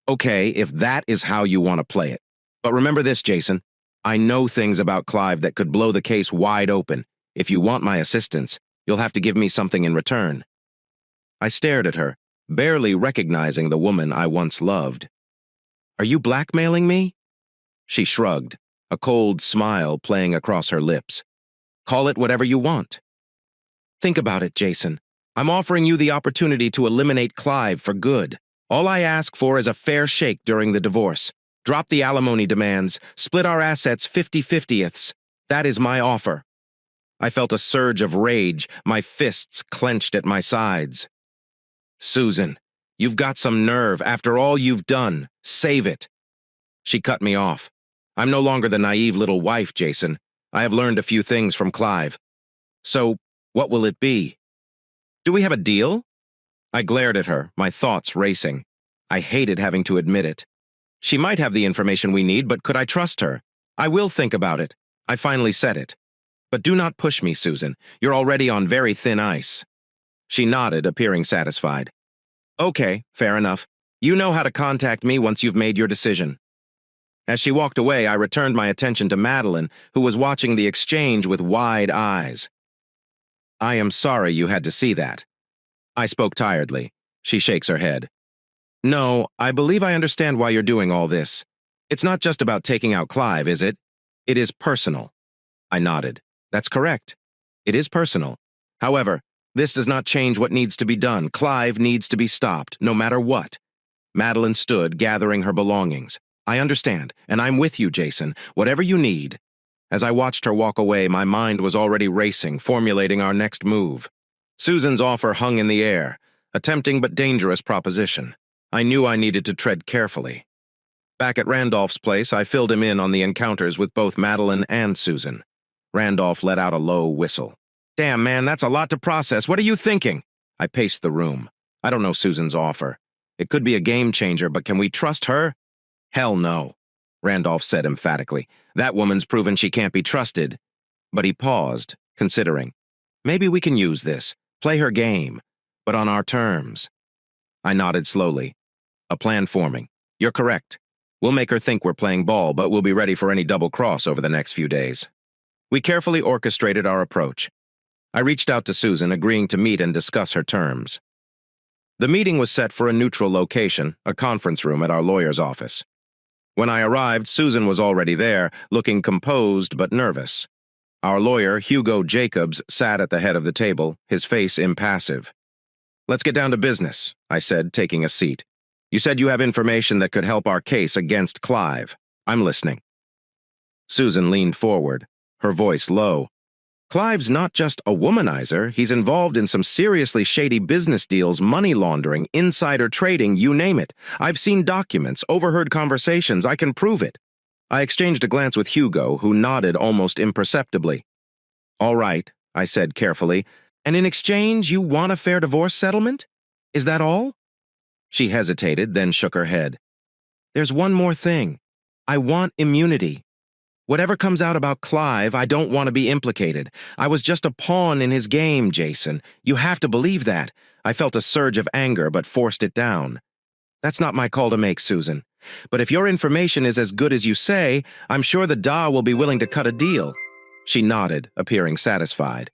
Okay, if that is how you want to play it. But remember this, Jason. I know things about Clive that could blow the case wide open. If you want my assistance, you'll have to give me something in return. I stared at her, barely recognizing the woman I once loved. Are you blackmailing me? She shrugged, a cold smile playing across her lips. Call it whatever you want. Think about it, Jason. I'm offering you the opportunity to eliminate Clive for good. All I ask for is a fair shake during the divorce. Drop the alimony demands, split our assets 50-50ths. That is my offer. I felt a surge of rage, my fists clenched at my sides. Susan, you've got some nerve. After all you've done, save it. She cut me off. I'm no longer the naive little wife, Jason. I have learned a few things from Clive. So, what will it be? Do we have a deal? I glared at her, my thoughts racing. I hated having to admit it. She might have the information we need, but could I trust her? I will think about it. I finally said it. But do not push me, Susan. You're already on very thin ice. She nodded, appearing satisfied. Okay, fair enough. You know how to contact me once you've made your decision. As she walked away, I returned my attention to Madeline, who was watching the exchange with wide eyes. I am sorry you had to see that. I spoke tiredly. She shakes her head. No, I believe I understand why you're doing all this. It's not just about taking out Clive, is it? It is personal. I nodded. That's correct. It is personal. However, this does not change what needs to be done. Clive needs to be stopped, no matter what. Madeline stood, gathering her belongings. I understand, and I'm with you, Jason. Whatever you need. As I watched her walk away, my mind was already racing, formulating our next move. Susan's offer hung in the air, a tempting but dangerous proposition. I knew I needed to tread carefully. Back at Randolph's place, I filled him in on the encounters with both Madeline and Susan. Randolph let out a low whistle. "Damn, man, that's a lot to process. What are you thinking?" I paced the room. I don't know Susan's offer. It could be a game changer, but can we trust her? Hell no, Randolph said emphatically. That woman's proven she can't be trusted. But he paused, considering. Maybe we can use this, play her game, but on our terms. I nodded slowly. A plan forming. You're correct. We'll make her think we're playing ball, but we'll be ready for any double cross over the next few days. We carefully orchestrated our approach. I reached out to Susan, agreeing to meet and discuss her terms. The meeting was set for a neutral location, a conference room at our lawyer's office. When I arrived, Susan was already there, looking composed but nervous. Our lawyer, Hugo Jacobs, sat at the head of the table, his face impassive. "Let's get down to business," I said, taking a seat. "You said you have information that could help our case against Clive. I'm listening." Susan leaned forward, her voice low. "Clive's not just a womanizer, he's involved in some seriously shady business deals, money laundering, insider trading, you name it. I've seen documents, overheard conversations, I can prove it." I exchanged a glance with Hugo, who nodded almost imperceptibly. "All right," I said carefully, "and in exchange you want a fair divorce settlement? Is that all?" She hesitated, then shook her head. "There's one more thing. I want immunity. Whatever comes out about Clive, I don't want to be implicated. I was just a pawn in his game, Jason. You have to believe that." I felt a surge of anger, but forced it down. "That's not my call to make, Susan. But if your information is as good as you say, I'm sure the Da will be willing to cut a deal." She nodded, appearing satisfied.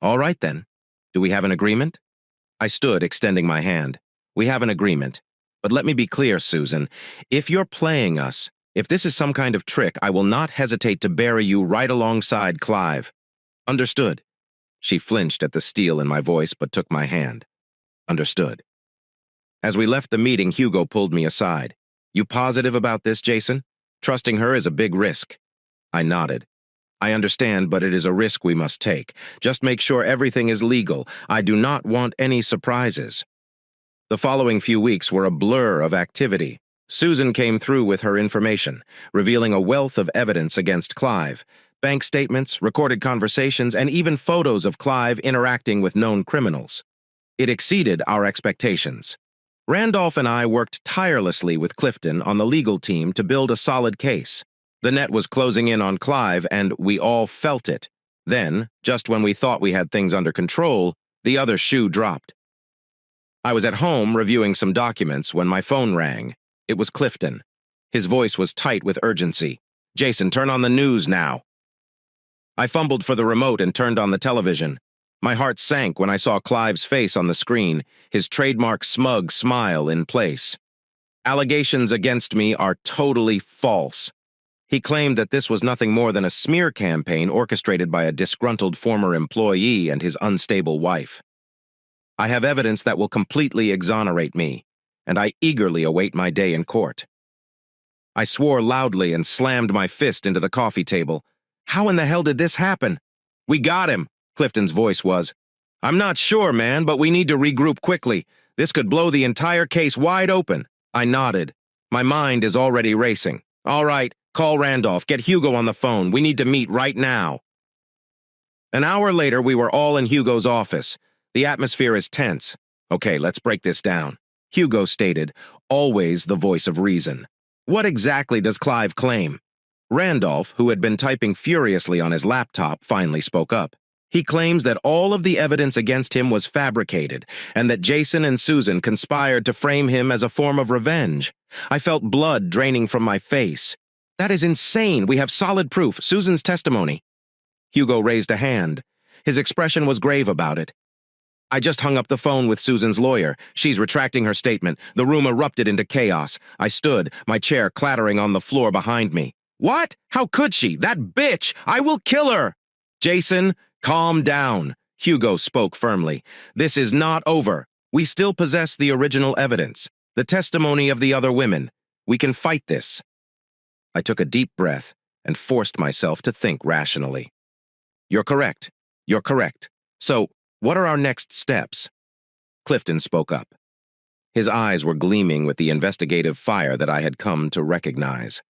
"All right, then. Do we have an agreement?" I stood, extending my hand. "We have an agreement. But let me be clear, Susan. If you're playing us, if this is some kind of trick, I will not hesitate to bury you right alongside Clive." "Understood." She flinched at the steel in my voice, but took my hand. "Understood." As we left the meeting, Hugo pulled me aside. "You positive about this, Jason? Trusting her is a big risk." I nodded. "I understand, but it is a risk we must take. Just make sure everything is legal. I do not want any surprises." The following few weeks were a blur of activity. Susan came through with her information, revealing a wealth of evidence against Clive. Bank statements, recorded conversations, and even photos of Clive interacting with known criminals. It exceeded our expectations. Randolph and I worked tirelessly with Clifton on the legal team to build a solid case. The net was closing in on Clive, and we all felt it. Then, just when we thought we had things under control, the other shoe dropped. I was at home reviewing some documents when my phone rang. It was Clifton. His voice was tight with urgency. "Jason, turn on the news now." I fumbled for the remote and turned on the television. My heart sank when I saw Clive's face on the screen, his trademark smug smile in place. "Allegations against me are totally false." He claimed that this was nothing more than a smear campaign orchestrated by a disgruntled former employee and his unstable wife. "I have evidence that will completely exonerate me, and I eagerly await my day in court." I swore loudly and slammed my fist into the coffee table. "How in the hell did this happen?" "We got him," Clifton's voice was. "I'm not sure, man, but we need to regroup quickly. This could blow the entire case wide open." I nodded. My mind is already racing. "All right, call Randolph. Get Hugo on the phone. We need to meet right now." An hour later, we were all in Hugo's office. The atmosphere is tense. "Okay, let's break this down," Hugo stated, always the voice of reason. "What exactly does Clive claim?" Randolph, who had been typing furiously on his laptop, finally spoke up. "He claims that all of the evidence against him was fabricated, and that Jason and Susan conspired to frame him as a form of revenge. I felt blood draining from my face. That is insane. We have solid proof, Susan's testimony." Hugo raised a hand. His expression was grave about it. "I just hung up the phone with Susan's lawyer. She's retracting her statement." The room erupted into chaos. I stood, my chair clattering on the floor behind me. "What? How could she? That bitch! I will kill her!" "Jason, calm down," Hugo spoke firmly. "This is not over. We still possess the original evidence, the testimony of the other women. We can fight this." I took a deep breath and forced myself to think rationally. "You're correct. You're correct. So, What are our next steps? Clifton spoke up. His eyes were gleaming with the investigative fire that I had come to recognize.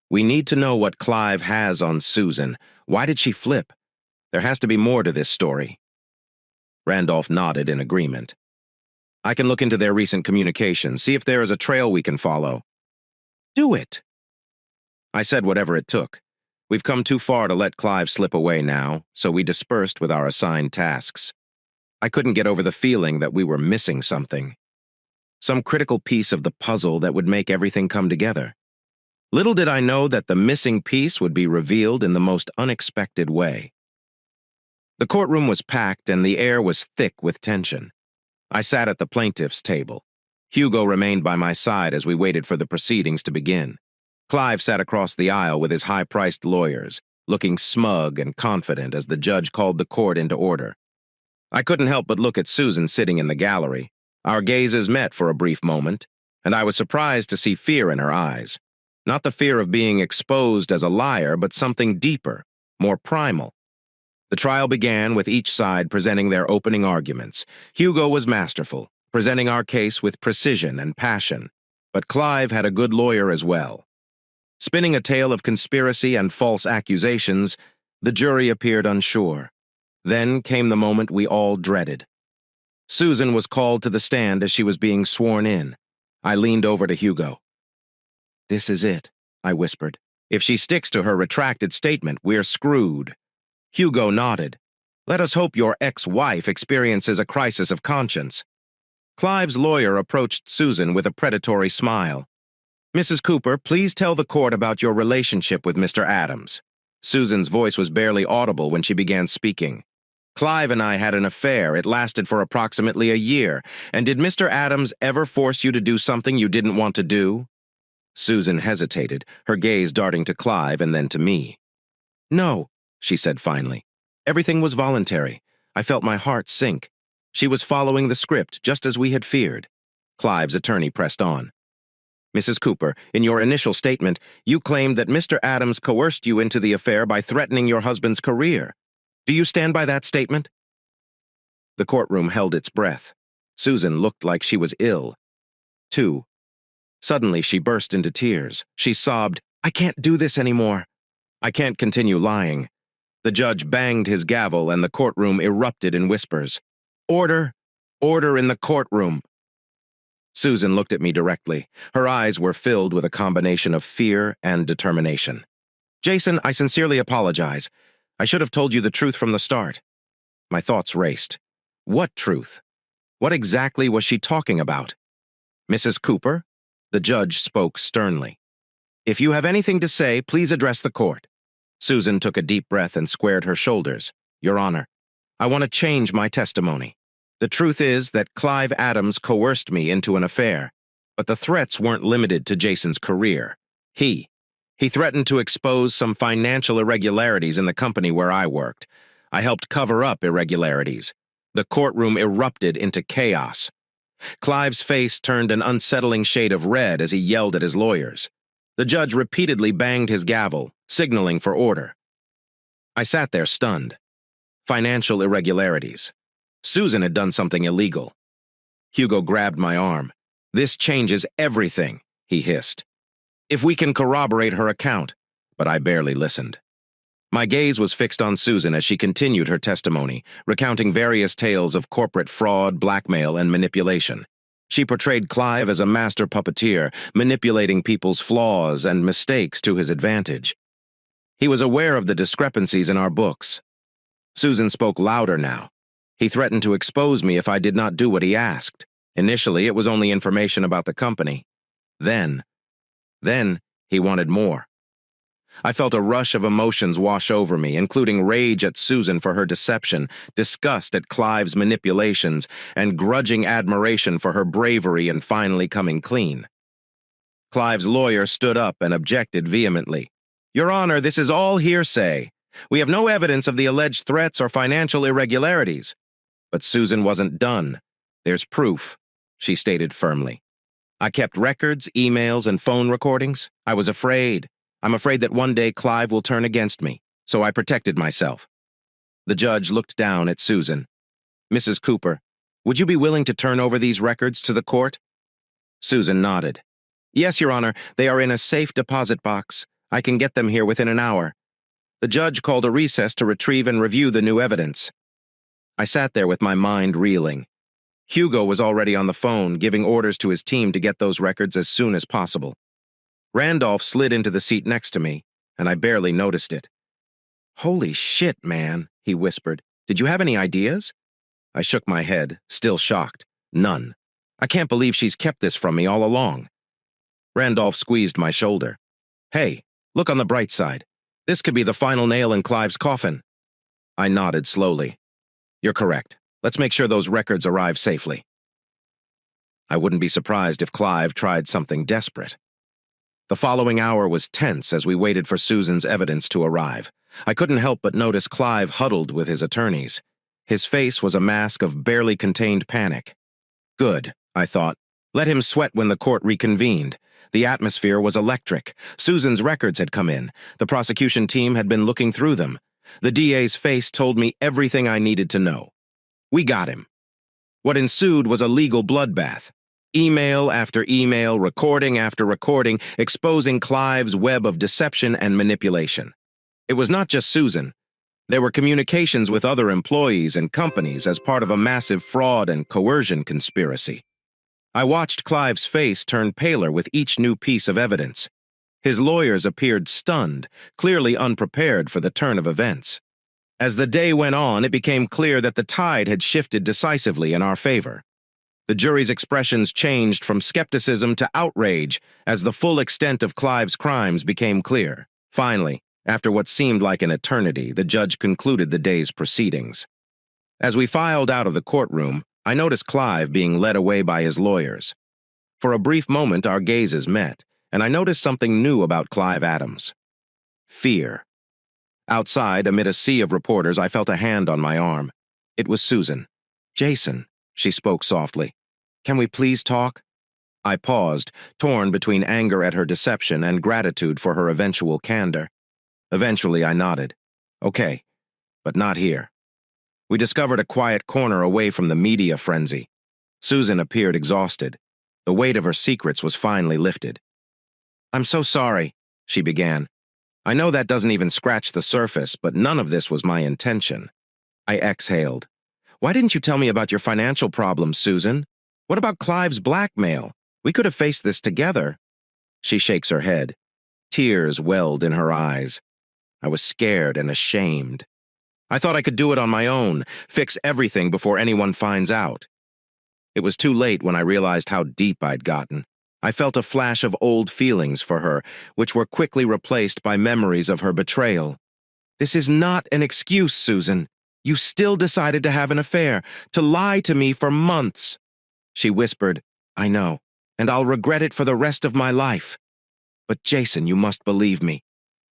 We need to know what Clive has on Susan. Why did she flip? There has to be more to this story. Randolph nodded in agreement. I can look into their recent communications, see if there is a trail we can follow. Do it. I said whatever it took. We've come too far to let Clive slip away now, so we dispersed with our assigned tasks. I couldn't get over the feeling that we were missing something. Some critical piece of the puzzle that would make everything come together. Little did I know that the missing piece would be revealed in the most unexpected way. The courtroom was packed and the air was thick with tension. I sat at the plaintiff's table. Hugo remained by my side as we waited for the proceedings to begin. Clive sat across the aisle with his high-priced lawyers, looking smug and confident as the judge called the court into order. I couldn't help but look at Susan sitting in the gallery. Our gazes met for a brief moment, and I was surprised to see fear in her eyes. Not the fear of being exposed as a liar, but something deeper, more primal. The trial began with each side presenting their opening arguments. Hugo was masterful, presenting our case with precision and passion, but Clive had a good lawyer as well. Spinning a tale of conspiracy and false accusations, the jury appeared unsure. Then came the moment we all dreaded. Susan was called to the stand as she was being sworn in. I leaned over to Hugo. "This is it," I whispered. "If she sticks to her retracted statement, we're screwed." Hugo nodded. "Let us hope your ex-wife experiences a crisis of conscience." Clive's lawyer approached Susan with a predatory smile. "Mrs. Cooper, please tell the court about your relationship with Mr. Adams." Susan's voice was barely audible when she began speaking. "Clive and I had an affair. It lasted for approximately a year. And did Mr. Adams ever force you to do something you didn't want to do?" Susan hesitated, her gaze darting to Clive and then to me. "No," she said finally. "Everything was voluntary. I felt my heart sink. She was following the script, just as we had feared." Clive's attorney pressed on. "Mrs. Cooper, in your initial statement, you claimed that Mr. Adams coerced you into the affair by threatening your husband's career. Do you stand by that statement?" The courtroom held its breath. Susan looked like she was ill. Too. Suddenly, she burst into tears. She sobbed, "I can't do this anymore. I can't continue lying." The judge banged his gavel and the courtroom erupted in whispers. "Order! Order in the courtroom!" Susan looked at me directly. Her eyes were filled with a combination of fear and determination. "Jason, I sincerely apologize. I should have told you the truth from the start." My thoughts raced. What truth? What exactly was she talking about? "Mrs. Cooper?" The judge spoke sternly. "If you have anything to say, please address the court." Susan took a deep breath and squared her shoulders. "Your Honor, I want to change my testimony. The truth is that Clive Adams coerced me into an affair, but the threats weren't limited to Jason's career. He threatened to expose some financial irregularities in the company where I worked. I helped cover up irregularities. The courtroom erupted into chaos. Clive's face turned an unsettling shade of red as he yelled at his lawyers. The judge repeatedly banged his gavel, signaling for order. I sat there stunned. Financial irregularities. Susan had done something illegal. Hugo grabbed my arm. "This changes everything," he hissed. "If we can corroborate her account," but I barely listened. My gaze was fixed on Susan as she continued her testimony, recounting various tales of corporate fraud, blackmail, and manipulation. She portrayed Clive as a master puppeteer, manipulating people's flaws and mistakes to his advantage. He was aware of the discrepancies in our books. Susan spoke louder now. He threatened to expose me if I did not do what he asked. Initially, it was only information about the company. Then he wanted more. I felt a rush of emotions wash over me, including rage at Susan for her deception, disgust at Clive's manipulations, and grudging admiration for her bravery in finally coming clean. Clive's lawyer stood up and objected vehemently. "Your Honor, this is all hearsay. We have no evidence of the alleged threats or financial irregularities." But Susan wasn't done. "There's proof," she stated firmly. "I kept records, emails, and phone recordings. I was afraid. I'm afraid that one day Clive will turn against me, so I protected myself." The judge looked down at Susan. Mrs. Cooper, would you be willing to turn over these records to the court? Susan nodded. Yes, Your Honor, they are in a safe deposit box. I can get them here within an hour. The judge called a recess to retrieve and review the new evidence. I sat there with my mind reeling. Hugo was already on the phone, giving orders to his team to get those records as soon as possible. Randolph slid into the seat next to me, and I barely noticed it. Holy shit, man, he whispered. Did you have any ideas? I shook my head, still shocked. None. I can't believe she's kept this from me all along. Randolph squeezed my shoulder. Hey, look on the bright side. This could be the final nail in Clive's coffin. I nodded slowly. You're correct. Let's make sure those records arrive safely. I wouldn't be surprised if Clive tried something desperate. The following hour was tense as we waited for Susan's evidence to arrive. I couldn't help but notice Clive huddled with his attorneys. His face was a mask of barely contained panic. Good, I thought. Let him sweat when the court reconvened. The atmosphere was electric. Susan's records had come in. The prosecution team had been looking through them. The DA's face told me everything I needed to know. We got him. What ensued was a legal bloodbath. Email after email, recording after recording, exposing Clive's web of deception and manipulation. It was not just Susan. There were communications with other employees and companies as part of a massive fraud and coercion conspiracy. I watched Clive's face turn paler with each new piece of evidence. His lawyers appeared stunned, clearly unprepared for the turn of events. As the day went on, it became clear that the tide had shifted decisively in our favor. The jury's expressions changed from skepticism to outrage as the full extent of Clive's crimes became clear. Finally, after what seemed like an eternity, the judge concluded the day's proceedings. As we filed out of the courtroom, I noticed Clive being led away by his lawyers. For a brief moment, our gazes met, and I noticed something new about Clive Adams. Fear. Outside, amid a sea of reporters, I felt a hand on my arm. It was Susan. Jason, she spoke softly. Can we please talk? I paused, torn between anger at her deception and gratitude for her eventual candor. Eventually, I nodded. Okay, but not here. We discovered a quiet corner away from the media frenzy. Susan appeared exhausted. The weight of her secrets was finally lifted. I'm so sorry, she began. I know that doesn't even scratch the surface, but none of this was my intention. I exhaled. Why didn't you tell me about your financial problems, Susan? What about Clive's blackmail? We could have faced this together. She shakes her head. Tears welled in her eyes. I was scared and ashamed. I thought I could do it on my own, fix everything before anyone finds out. It was too late when I realized how deep I'd gotten. I felt a flash of old feelings for her, which were quickly replaced by memories of her betrayal. This is not an excuse, Susan. You still decided to have an affair, to lie to me for months. She whispered, I know, and I'll regret it for the rest of my life. But Jason, you must believe me.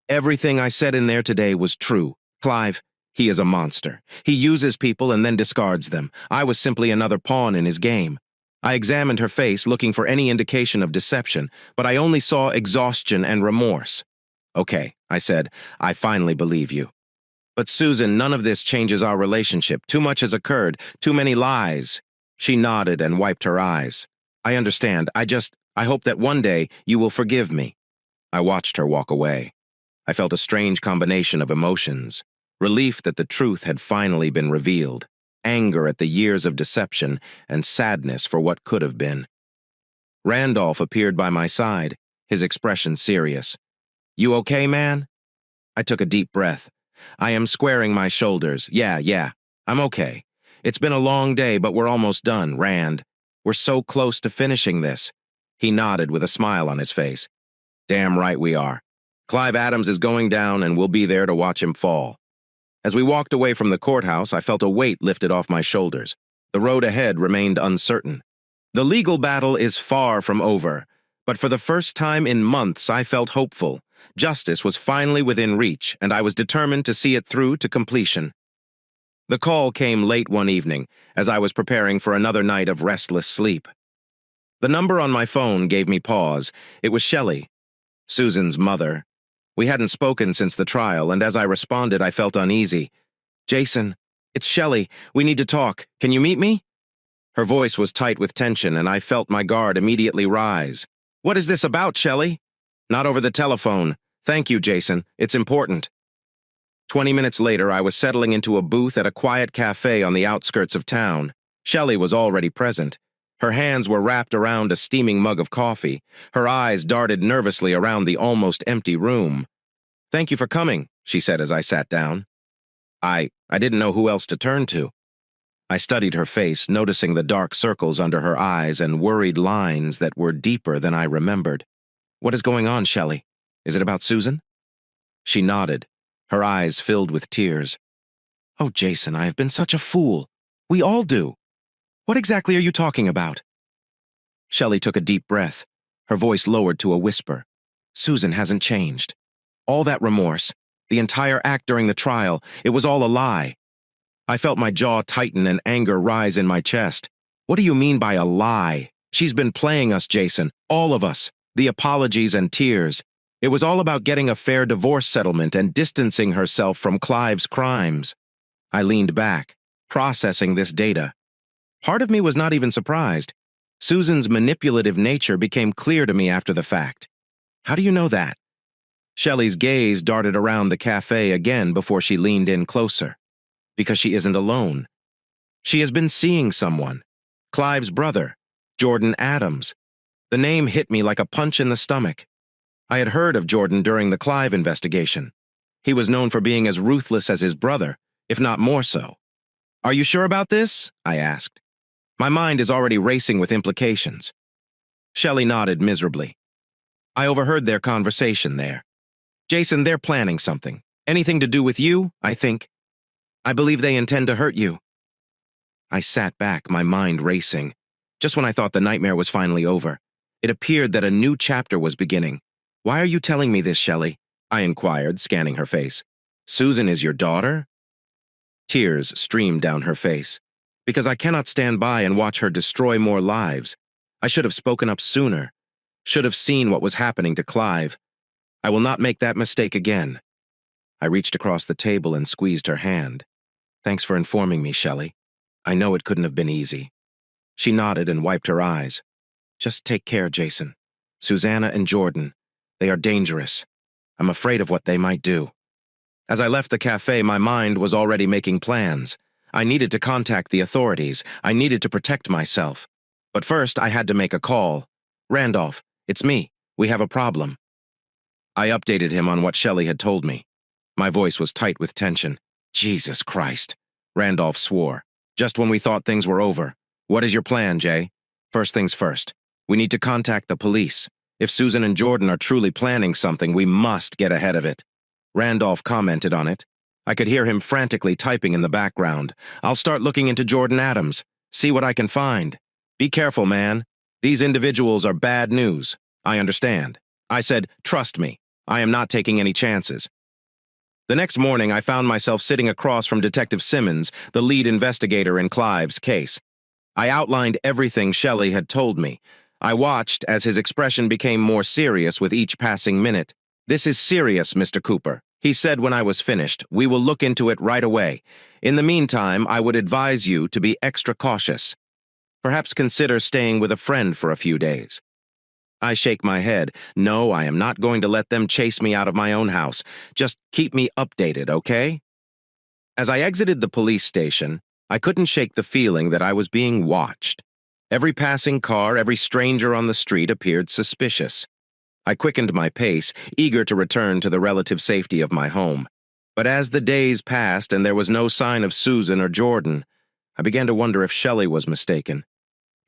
Everything I said in there today was true. Clive, he is a monster. He uses people and then discards them. I was simply another pawn in his game. I examined her face, looking for any indication of deception, but I only saw exhaustion and remorse. Okay, I said, I finally believe you. But Susan, none of this changes our relationship. Too much has occurred, too many lies. She nodded and wiped her eyes. I understand. I hope that one day you will forgive me. I watched her walk away. I felt a strange combination of emotions. Relief that the truth had finally been revealed, anger at the years of deception, and sadness for what could have been. Randolph appeared by my side, his expression serious. You okay, man? I took a deep breath. I am squaring my shoulders. Yeah, I'm okay. It's been a long day, but we're almost done, Rand. We're so close to finishing this. He nodded with a smile on his face. Damn right we are. Clive Adams is going down, and we'll be there to watch him fall. As we walked away from the courthouse, I felt a weight lifted off my shoulders. The road ahead remained uncertain. The legal battle is far from over, but for the first time in months I felt hopeful. Justice was finally within reach, and I was determined to see it through to completion. The call came late one evening, as I was preparing for another night of restless sleep. The number on my phone gave me pause. It was Shelley, Susan's mother. We hadn't spoken since the trial, and as I responded, I felt uneasy. Jason, It's Shelley. We need to talk. Can you meet me? Her voice was tight with tension, and I felt my guard immediately rise. What is this about, Shelley? Not over the telephone. Thank you, Jason. It's important. 20 minutes later, I was settling into a booth at a quiet cafe on the outskirts of town. Shelley was already present. Her hands were wrapped around a steaming mug of coffee. Her eyes darted nervously around the almost empty room. Thank you for coming, she said as I sat down. I didn't know who else to turn to. I studied her face, noticing the dark circles under her eyes and worried lines that were deeper than I remembered. What is going on, Shelley? Is it about Susan? She nodded, her eyes filled with tears. Oh, Jason, I have been such a fool. We all do. What exactly are you talking about? Shelley took a deep breath, her voice lowered to a whisper. Susan hasn't changed. All that remorse, the entire act during the trial, it was all a lie. I felt my jaw tighten and anger rise in my chest. What do you mean by a lie? She's been playing us, Jason, all of us, the apologies and tears. It was all about getting a fair divorce settlement and distancing herself from Clive's crimes. I leaned back, processing this data. Part of me was not even surprised. Susan's manipulative nature became clear to me after the fact. How do you know that? Shelley's gaze darted around the cafe again before she leaned in closer. Because she isn't alone. She has been seeing someone. Clive's brother, Jordan Adams. The name hit me like a punch in the stomach. I had heard of Jordan during the Clive investigation. He was known for being as ruthless as his brother, if not more so. Are you sure about this? I asked. My mind is already racing with implications. Shelley nodded miserably. I overheard their conversation there. Jason, they're planning something. Anything to do with you, I think. I believe they intend to hurt you. I sat back, my mind racing. Just when I thought the nightmare was finally over, it appeared that a new chapter was beginning. Why are you telling me this, Shelley? I inquired, scanning her face. Susan is your daughter? Tears streamed down her face. Because I cannot stand by and watch her destroy more lives. I should have spoken up sooner. Should have seen what was happening to Clive. I will not make that mistake again. I reached across the table and squeezed her hand. Thanks for informing me, Shelley. I know it couldn't have been easy. She nodded and wiped her eyes. Just take care, Jason. Susanna and Jordan, they are dangerous. I'm afraid of what they might do. As I left the cafe, my mind was already making plans. I needed to contact the authorities. I needed to protect myself. But first, I had to make a call. Randolph, it's me. We have a problem. I updated him on what Shelley had told me. My voice was tight with tension. Jesus Christ. Randolph swore. Just when we thought things were over. What is your plan, Jay? First things first. We need to contact the police. If Susan and Jordan are truly planning something, we must get ahead of it. Randolph commented on it. I could hear him frantically typing in the background. I'll start looking into Jordan Adams. See what I can find. Be careful, man. These individuals are bad news. I understand. I said, trust me. I am not taking any chances. The next morning, I found myself sitting across from Detective Simmons, the lead investigator in Clive's case. I outlined everything Shelley had told me. I watched as his expression became more serious with each passing minute. This is serious, Mr. Cooper. He said when I was finished, we will look into it right away. In the meantime, I would advise you to be extra cautious. Perhaps consider staying with a friend for a few days. I shake my head. No, I am not going to let them chase me out of my own house. Just keep me updated, okay? As I exited the police station, I couldn't shake the feeling that I was being watched. Every passing car, every stranger on the street appeared suspicious. I quickened my pace, eager to return to the relative safety of my home. But as the days passed and there was no sign of Susan or Jordan, I began to wonder if Shelley was mistaken.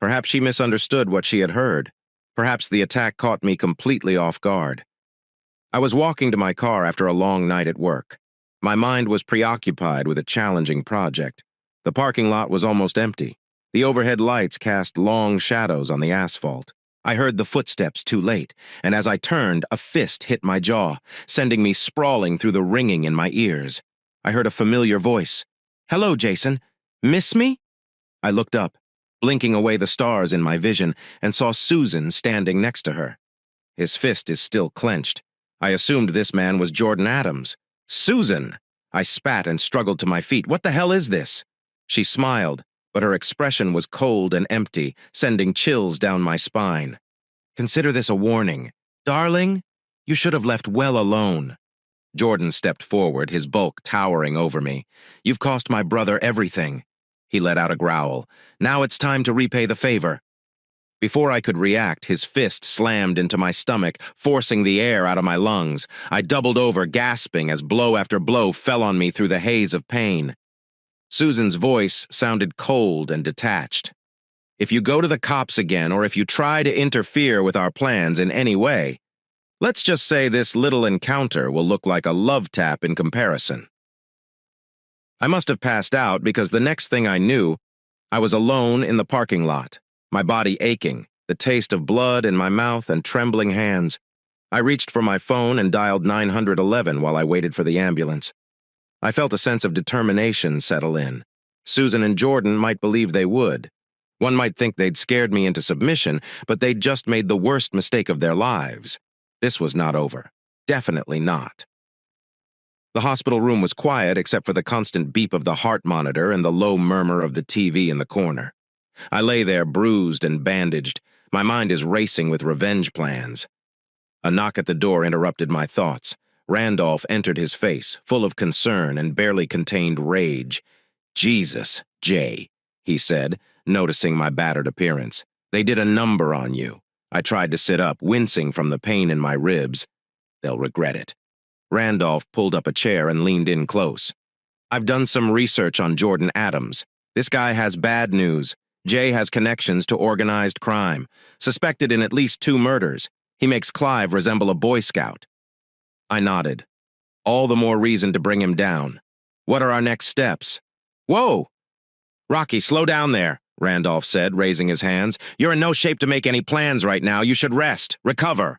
Perhaps she misunderstood what she had heard. Perhaps the attack caught me completely off guard. I was walking to my car after a long night at work. My mind was preoccupied with a challenging project. The parking lot was almost empty. The overhead lights cast long shadows on the asphalt. I heard the footsteps too late, and as I turned, a fist hit my jaw, sending me sprawling through the ringing in my ears. I heard a familiar voice. Hello, Jason. Miss me? I looked up, blinking away the stars in my vision, and saw Susan standing next to her. His fist is still clenched. I assumed this man was Jordan Adams. Susan! I spat and struggled to my feet. What the hell is this? She smiled, but her expression was cold and empty, sending chills down my spine. Consider this a warning. Darling, you should have left well alone. Jordan stepped forward, his bulk towering over me. You've cost my brother everything. He let out a growl. Now it's time to repay the favor. Before I could react, his fist slammed into my stomach, forcing the air out of my lungs. I doubled over, gasping as blow after blow fell on me through the haze of pain. Susan's voice sounded cold and detached. If you go to the cops again, or if you try to interfere with our plans in any way, let's just say this little encounter will look like a love tap in comparison. I must have passed out because the next thing I knew, I was alone in the parking lot, my body aching, the taste of blood in my mouth and trembling hands. I reached for my phone and dialed 911 while I waited for the ambulance. I felt a sense of determination settle in. Susan and Jordan might believe they would. One might think they'd scared me into submission, but they'd just made the worst mistake of their lives. This was not over. Definitely not. The hospital room was quiet except for the constant beep of the heart monitor and the low murmur of the TV in the corner. I lay there bruised and bandaged. My mind is racing with revenge plans. A knock at the door interrupted my thoughts. Randolph entered, his face full of concern and barely contained rage. Jesus, Jay, he said, noticing my battered appearance. They did a number on you. I tried to sit up, wincing from the pain in my ribs. They'll regret it. Randolph pulled up a chair and leaned in close. I've done some research on Jordan Adams. This guy has bad news. Jay has connections to organized crime, suspected in at least 2 murders. He makes Clive resemble a Boy Scout. I nodded. All the more reason to bring him down. What are our next steps? Whoa! Rocky, slow down there, Randolph said, raising his hands. You're in no shape to make any plans right now. You should rest. Recover.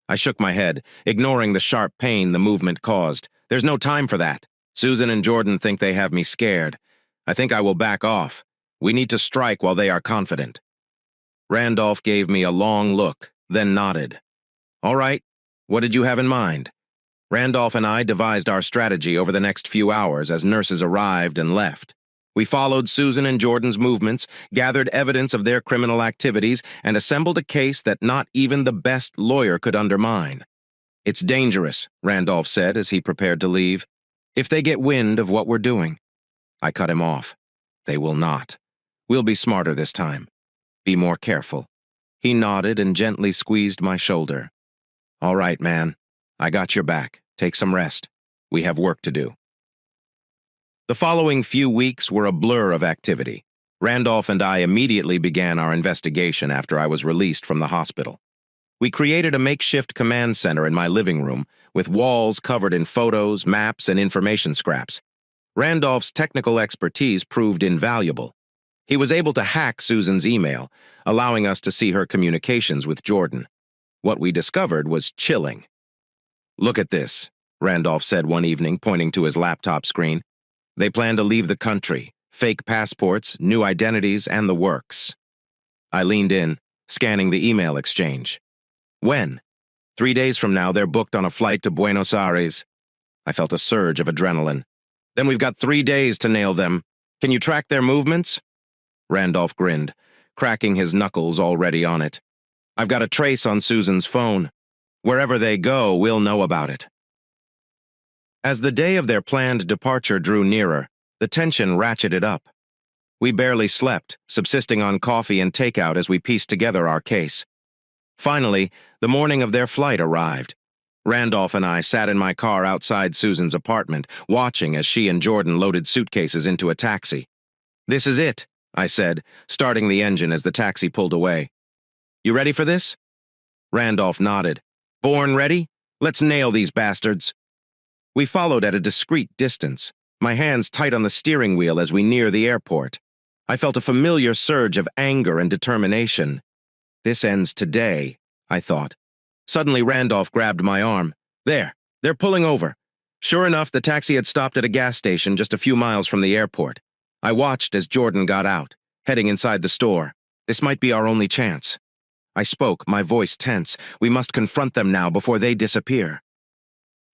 I shook my head, ignoring the sharp pain the movement caused. There's no time for that. Susan and Jordan think they have me scared. I think I will back off. We need to strike while they are confident. Randolph gave me a long look, then nodded. All right, what did you have in mind? Randolph and I devised our strategy over the next few hours as nurses arrived and left. We followed Susan and Jordan's movements, gathered evidence of their criminal activities, and assembled a case that not even the best lawyer could undermine. It's dangerous, Randolph said as he prepared to leave. If they get wind of what we're doing. I cut him off. They will not. We'll be smarter this time. Be more careful. He nodded and gently squeezed my shoulder. All right, man. I got your back. Take some rest. We have work to do. The following few weeks were a blur of activity. Randolph and I immediately began our investigation after I was released from the hospital. We created a makeshift command center in my living room with walls covered in photos, maps, and information scraps. Randolph's technical expertise proved invaluable. He was able to hack Susan's email, allowing us to see her communications with Jordan. What we discovered was chilling. Look at this, Randolph said one evening, pointing to his laptop screen. They plan to leave the country, fake passports, new identities, and the works. I leaned in, scanning the email exchange. When? 3 days from now, they're booked on a flight to Buenos Aires. I felt a surge of adrenaline. Then we've got 3 days to nail them. Can you track their movements? Randolph grinned, cracking his knuckles already on it. I've got a trace on Susan's phone. Wherever they go, we'll know about it. As the day of their planned departure drew nearer, the tension ratcheted up. We barely slept, subsisting on coffee and takeout as we pieced together our case. Finally, the morning of their flight arrived. Randolph and I sat in my car outside Susan's apartment, watching as she and Jordan loaded suitcases into a taxi. This is it, I said, starting the engine as the taxi pulled away. You ready for this? Randolph nodded. Born ready? Let's nail these bastards. We followed at a discreet distance, my hands tight on the steering wheel as we near the airport. I felt a familiar surge of anger and determination. This ends today, I thought. Suddenly, Randolph grabbed my arm. There, they're pulling over. Sure enough, the taxi had stopped at a gas station just a few miles from the airport. I watched as Jordan got out, heading inside the store. This might be our only chance. I spoke, my voice tense. We must confront them now before they disappear.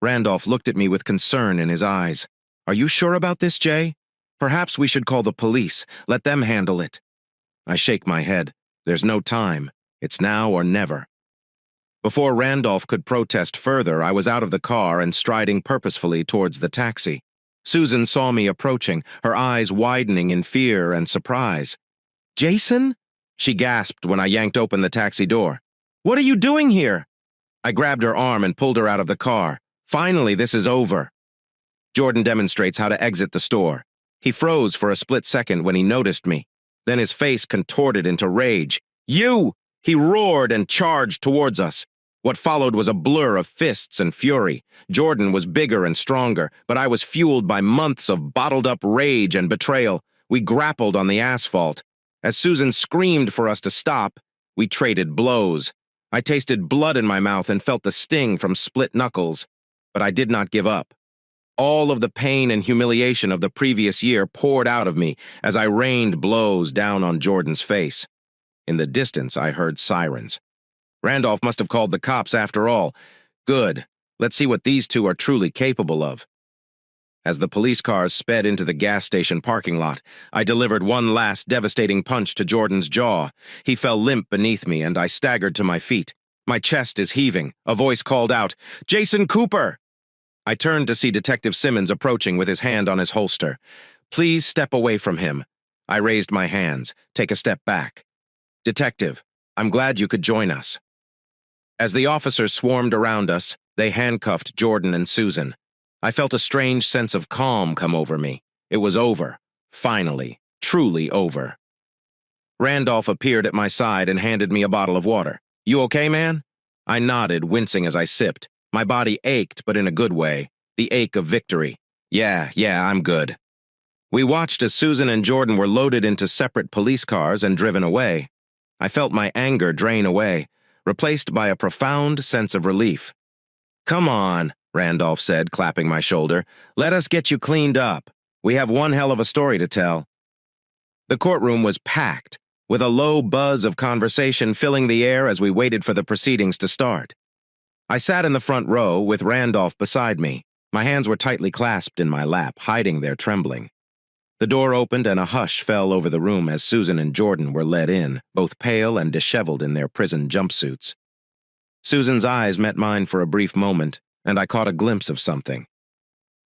Randolph looked at me with concern in his eyes. Are you sure about this, Jay? Perhaps we should call the police. Let them handle it. I shake my head. There's no time. It's now or never. Before Randolph could protest further, I was out of the car and striding purposefully towards the taxi. Susan saw me approaching, her eyes widening in fear and surprise. "Jason?" she gasped when I yanked open the taxi door. "What are you doing here?" I grabbed her arm and pulled her out of the car. "Finally, this is over." Jordan demonstrates how to exit the store. He froze for a split second when he noticed me. Then his face contorted into rage. "You!" He roared and charged towards us. What followed was a blur of fists and fury. Jordan was bigger and stronger, but I was fueled by months of bottled-up rage and betrayal. We grappled on the asphalt. As Susan screamed for us to stop, we traded blows. I tasted blood in my mouth and felt the sting from split knuckles, but I did not give up. All of the pain and humiliation of the previous year poured out of me as I rained blows down on Jordan's face. In the distance, I heard sirens. Randolph must have called the cops after all. Good. Let's see what these two are truly capable of. As the police cars sped into the gas station parking lot, I delivered one last devastating punch to Jordan's jaw. He fell limp beneath me, and I staggered to my feet. My chest is heaving. A voice called out, "Jason Cooper!" I turned to see Detective Simmons approaching with his hand on his holster. "Please step away from him." I raised my hands. "Take a step back." "Detective, I'm glad you could join us." As the officers swarmed around us, they handcuffed Jordan and Susan. I felt a strange sense of calm come over me. It was over. Finally. Truly over. Randolph appeared at my side and handed me a bottle of water. "You okay, man?" I nodded, wincing as I sipped. My body ached, but in a good way. The ache of victory. Yeah, I'm good." We watched as Susan and Jordan were loaded into separate police cars and driven away. I felt my anger drain away, replaced by a profound sense of relief. "Come on," Randolph said, clapping my shoulder. "Let us get you cleaned up. We have one hell of a story to tell." The courtroom was packed, with a low buzz of conversation filling the air as we waited for the proceedings to start. I sat in the front row with Randolph beside me. My hands were tightly clasped in my lap, hiding their trembling. The door opened and a hush fell over the room as Susan and Jordan were led in, both pale and disheveled in their prison jumpsuits. Susan's eyes met mine for a brief moment, and I caught a glimpse of something.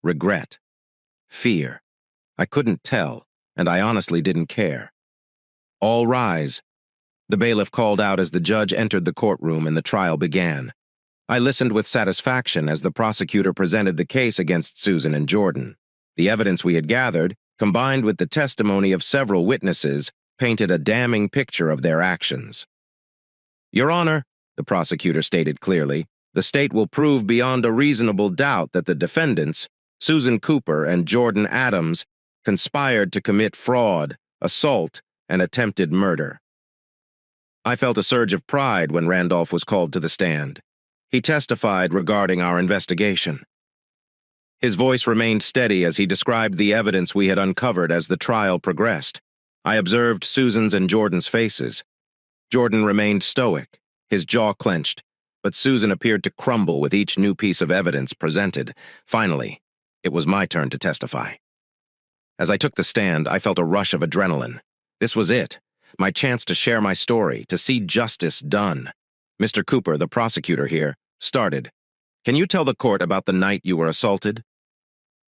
Regret. Fear. I couldn't tell, and I honestly didn't care. "All rise." The bailiff called out as the judge entered the courtroom and the trial began. I listened with satisfaction as the prosecutor presented the case against Susan and Jordan. The evidence we had gathered, combined with the testimony of several witnesses, painted a damning picture of their actions. "Your Honor," the prosecutor stated clearly, "the state will prove beyond a reasonable doubt that the defendants, Susan Cooper and Jordan Adams, conspired to commit fraud, assault, and attempted murder." I felt a surge of pride when Randolph was called to the stand. He testified regarding our investigation. His voice remained steady as he described the evidence we had uncovered as the trial progressed. I observed Susan's and Jordan's faces. Jordan remained stoic, his jaw clenched, but Susan appeared to crumble with each new piece of evidence presented. Finally, it was my turn to testify. As I took the stand, I felt a rush of adrenaline. This was it, my chance to share my story, to see justice done. Mr. Cooper, the prosecutor here, started. "Can you tell the court about the night you were assaulted?"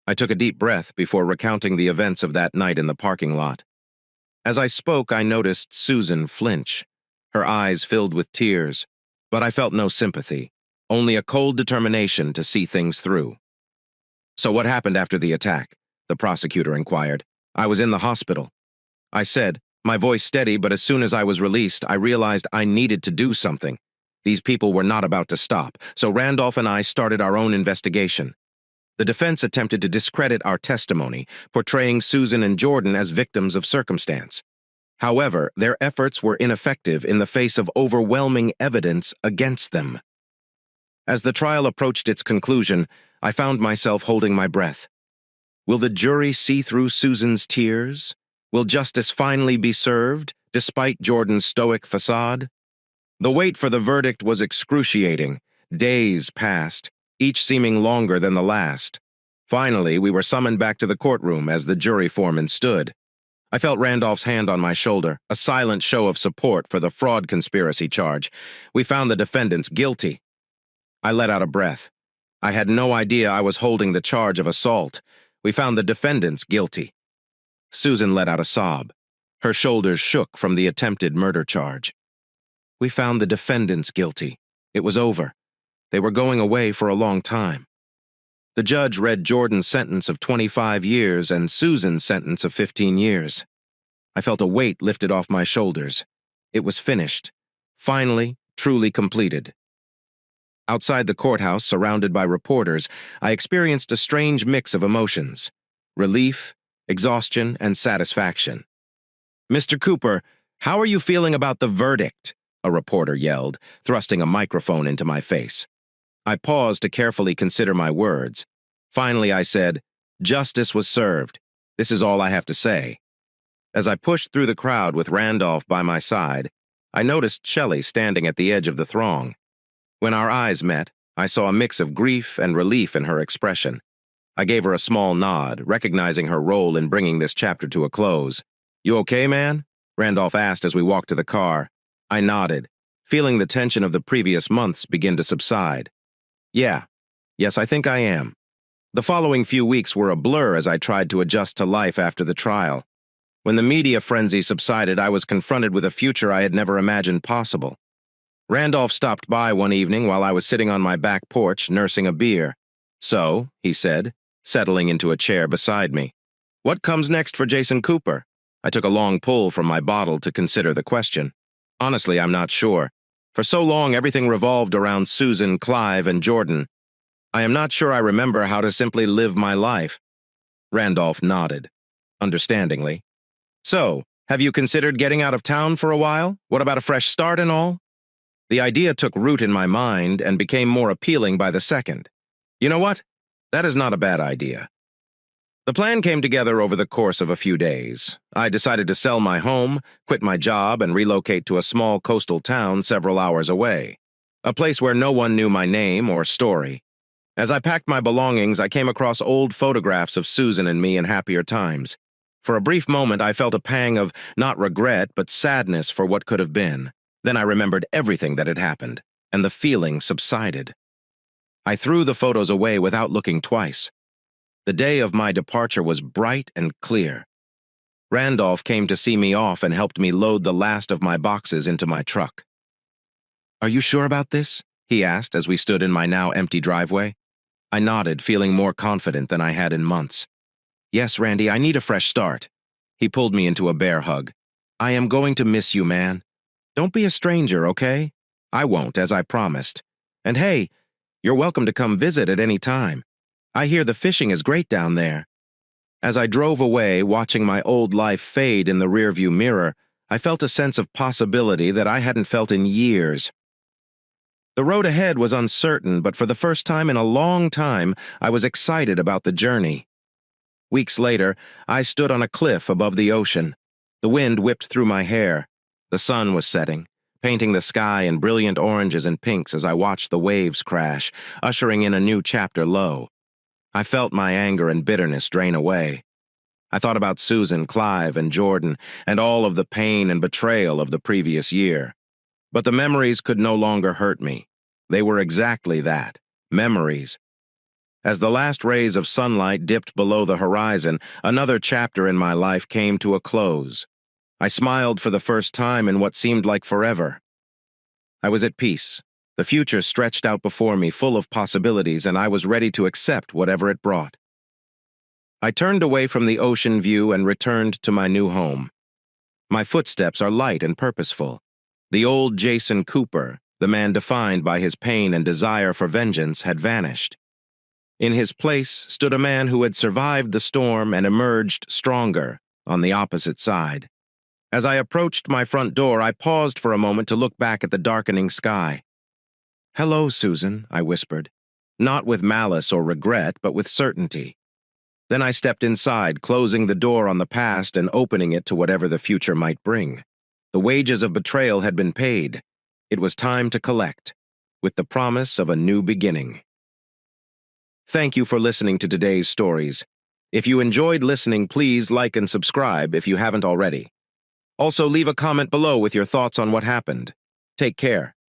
I took a deep breath before recounting the events of that night in the parking lot. As I spoke, I noticed Susan flinch. Her eyes filled with tears, but I felt no sympathy, only a cold determination to see things through. "So what happened after the attack?" the prosecutor inquired. "I was in the hospital," I said, my voice steady, but as soon as I was released, I realized I needed to do something. These people were not about to stop, so Randolph and I started our own investigation. The defense attempted to discredit our testimony, portraying Susan and Jordan as victims of circumstance. However, their efforts were ineffective in the face of overwhelming evidence against them. As the trial approached its conclusion, I found myself holding my breath. Will the jury see through Susan's tears? Will justice finally be served, despite Jordan's stoic facade? The wait for the verdict was excruciating. Days passed, each seeming longer than the last. Finally, we were summoned back to the courtroom as the jury foreman stood. I felt Randolph's hand on my shoulder, a silent show of support for the fraud conspiracy charge. We found the defendants guilty. I let out a breath. I had no idea I was holding the charge of assault. We found the defendants guilty. Susan let out a sob. Her shoulders shook from the attempted murder charge. We found the defendants guilty. It was over. They were going away for a long time. The judge read Jordan's sentence of 25 years and Susan's sentence of 15 years. I felt a weight lifted off my shoulders. It was finished. Finally, truly completed. Outside the courthouse, surrounded by reporters, I experienced a strange mix of emotions: relief, exhaustion, and satisfaction. "Mr. Cooper, how are you feeling about the verdict?" a reporter yelled, thrusting a microphone into my face. I paused to carefully consider my words. Finally, I said, "Justice was served. This is all I have to say." As I pushed through the crowd with Randolph by my side, I noticed Shelley standing at the edge of the throng. When our eyes met, I saw a mix of grief and relief in her expression. I gave her a small nod, recognizing her role in bringing this chapter to a close. "You okay, man?" Randolph asked as we walked to the car. I nodded, feeling the tension of the previous months begin to subside. Yes, I think I am. The following few weeks were a blur as I tried to adjust to life after the trial. When the media frenzy subsided, I was confronted with a future I had never imagined possible. Randolph stopped by one evening while I was sitting on my back porch nursing a beer. "So," he said, settling into a chair beside me, "what comes next for Jason Cooper?" I took a long pull from my bottle to consider the question. Honestly, I'm not sure. For so long, everything revolved around Susan, Clive, and Jordan. I am not sure I remember how to simply live my life. Randolph nodded, understandingly. "So, have you considered getting out of town for a while? What about a fresh start and all?" The idea took root in my mind and became more appealing by the second. You know what? That is not a bad idea. The plan came together over the course of a few days. I decided to sell my home, quit my job, and relocate to a small coastal town several hours away, a place where no one knew my name or story. As I packed my belongings, I came across old photographs of Susan and me in happier times. For a brief moment, I felt a pang of not regret, but sadness for what could have been. Then I remembered everything that had happened, and the feeling subsided. I threw the photos away without looking twice. The day of my departure was bright and clear. Randolph came to see me off and helped me load the last of my boxes into my truck. "Are you sure about this?" he asked as we stood in my now empty driveway. I nodded, feeling more confident than I had in months. "Yes, Randy, I need a fresh start." He pulled me into a bear hug. "I am going to miss you, man. Don't be a stranger, okay? I won't, as I promised. And hey, you're welcome to come visit at any time. I hear the fishing is great down there." As I drove away, watching my old life fade in the rearview mirror, I felt a sense of possibility that I hadn't felt in years. The road ahead was uncertain, but for the first time in a long time, I was excited about the journey. Weeks later, I stood on a cliff above the ocean. The wind whipped through my hair. The sun was setting, painting the sky in brilliant oranges and pinks as I watched the waves crash, ushering in a new chapter low. I felt my anger and bitterness drain away. I thought about Susan, Clive, and Jordan, and all of the pain and betrayal of the previous year. But the memories could no longer hurt me. They were exactly that, memories. As the last rays of sunlight dipped below the horizon, another chapter in my life came to a close. I smiled for the first time in what seemed like forever. I was at peace. The future stretched out before me, full of possibilities, and I was ready to accept whatever it brought. I turned away from the ocean view and returned to my new home. My footsteps are light and purposeful. The old Jason Cooper, the man defined by his pain and desire for vengeance, had vanished. In his place stood a man who had survived the storm and emerged stronger on the opposite side. As I approached my front door, I paused for a moment to look back at the darkening sky. "Hello, Susan," I whispered, not with malice or regret, but with certainty. Then I stepped inside, closing the door on the past and opening it to whatever the future might bring. The wages of betrayal had been paid. It was time to collect, with the promise of a new beginning. Thank you for listening to today's stories. If you enjoyed listening, please like and subscribe if you haven't already. Also, leave a comment below with your thoughts on what happened. Take care.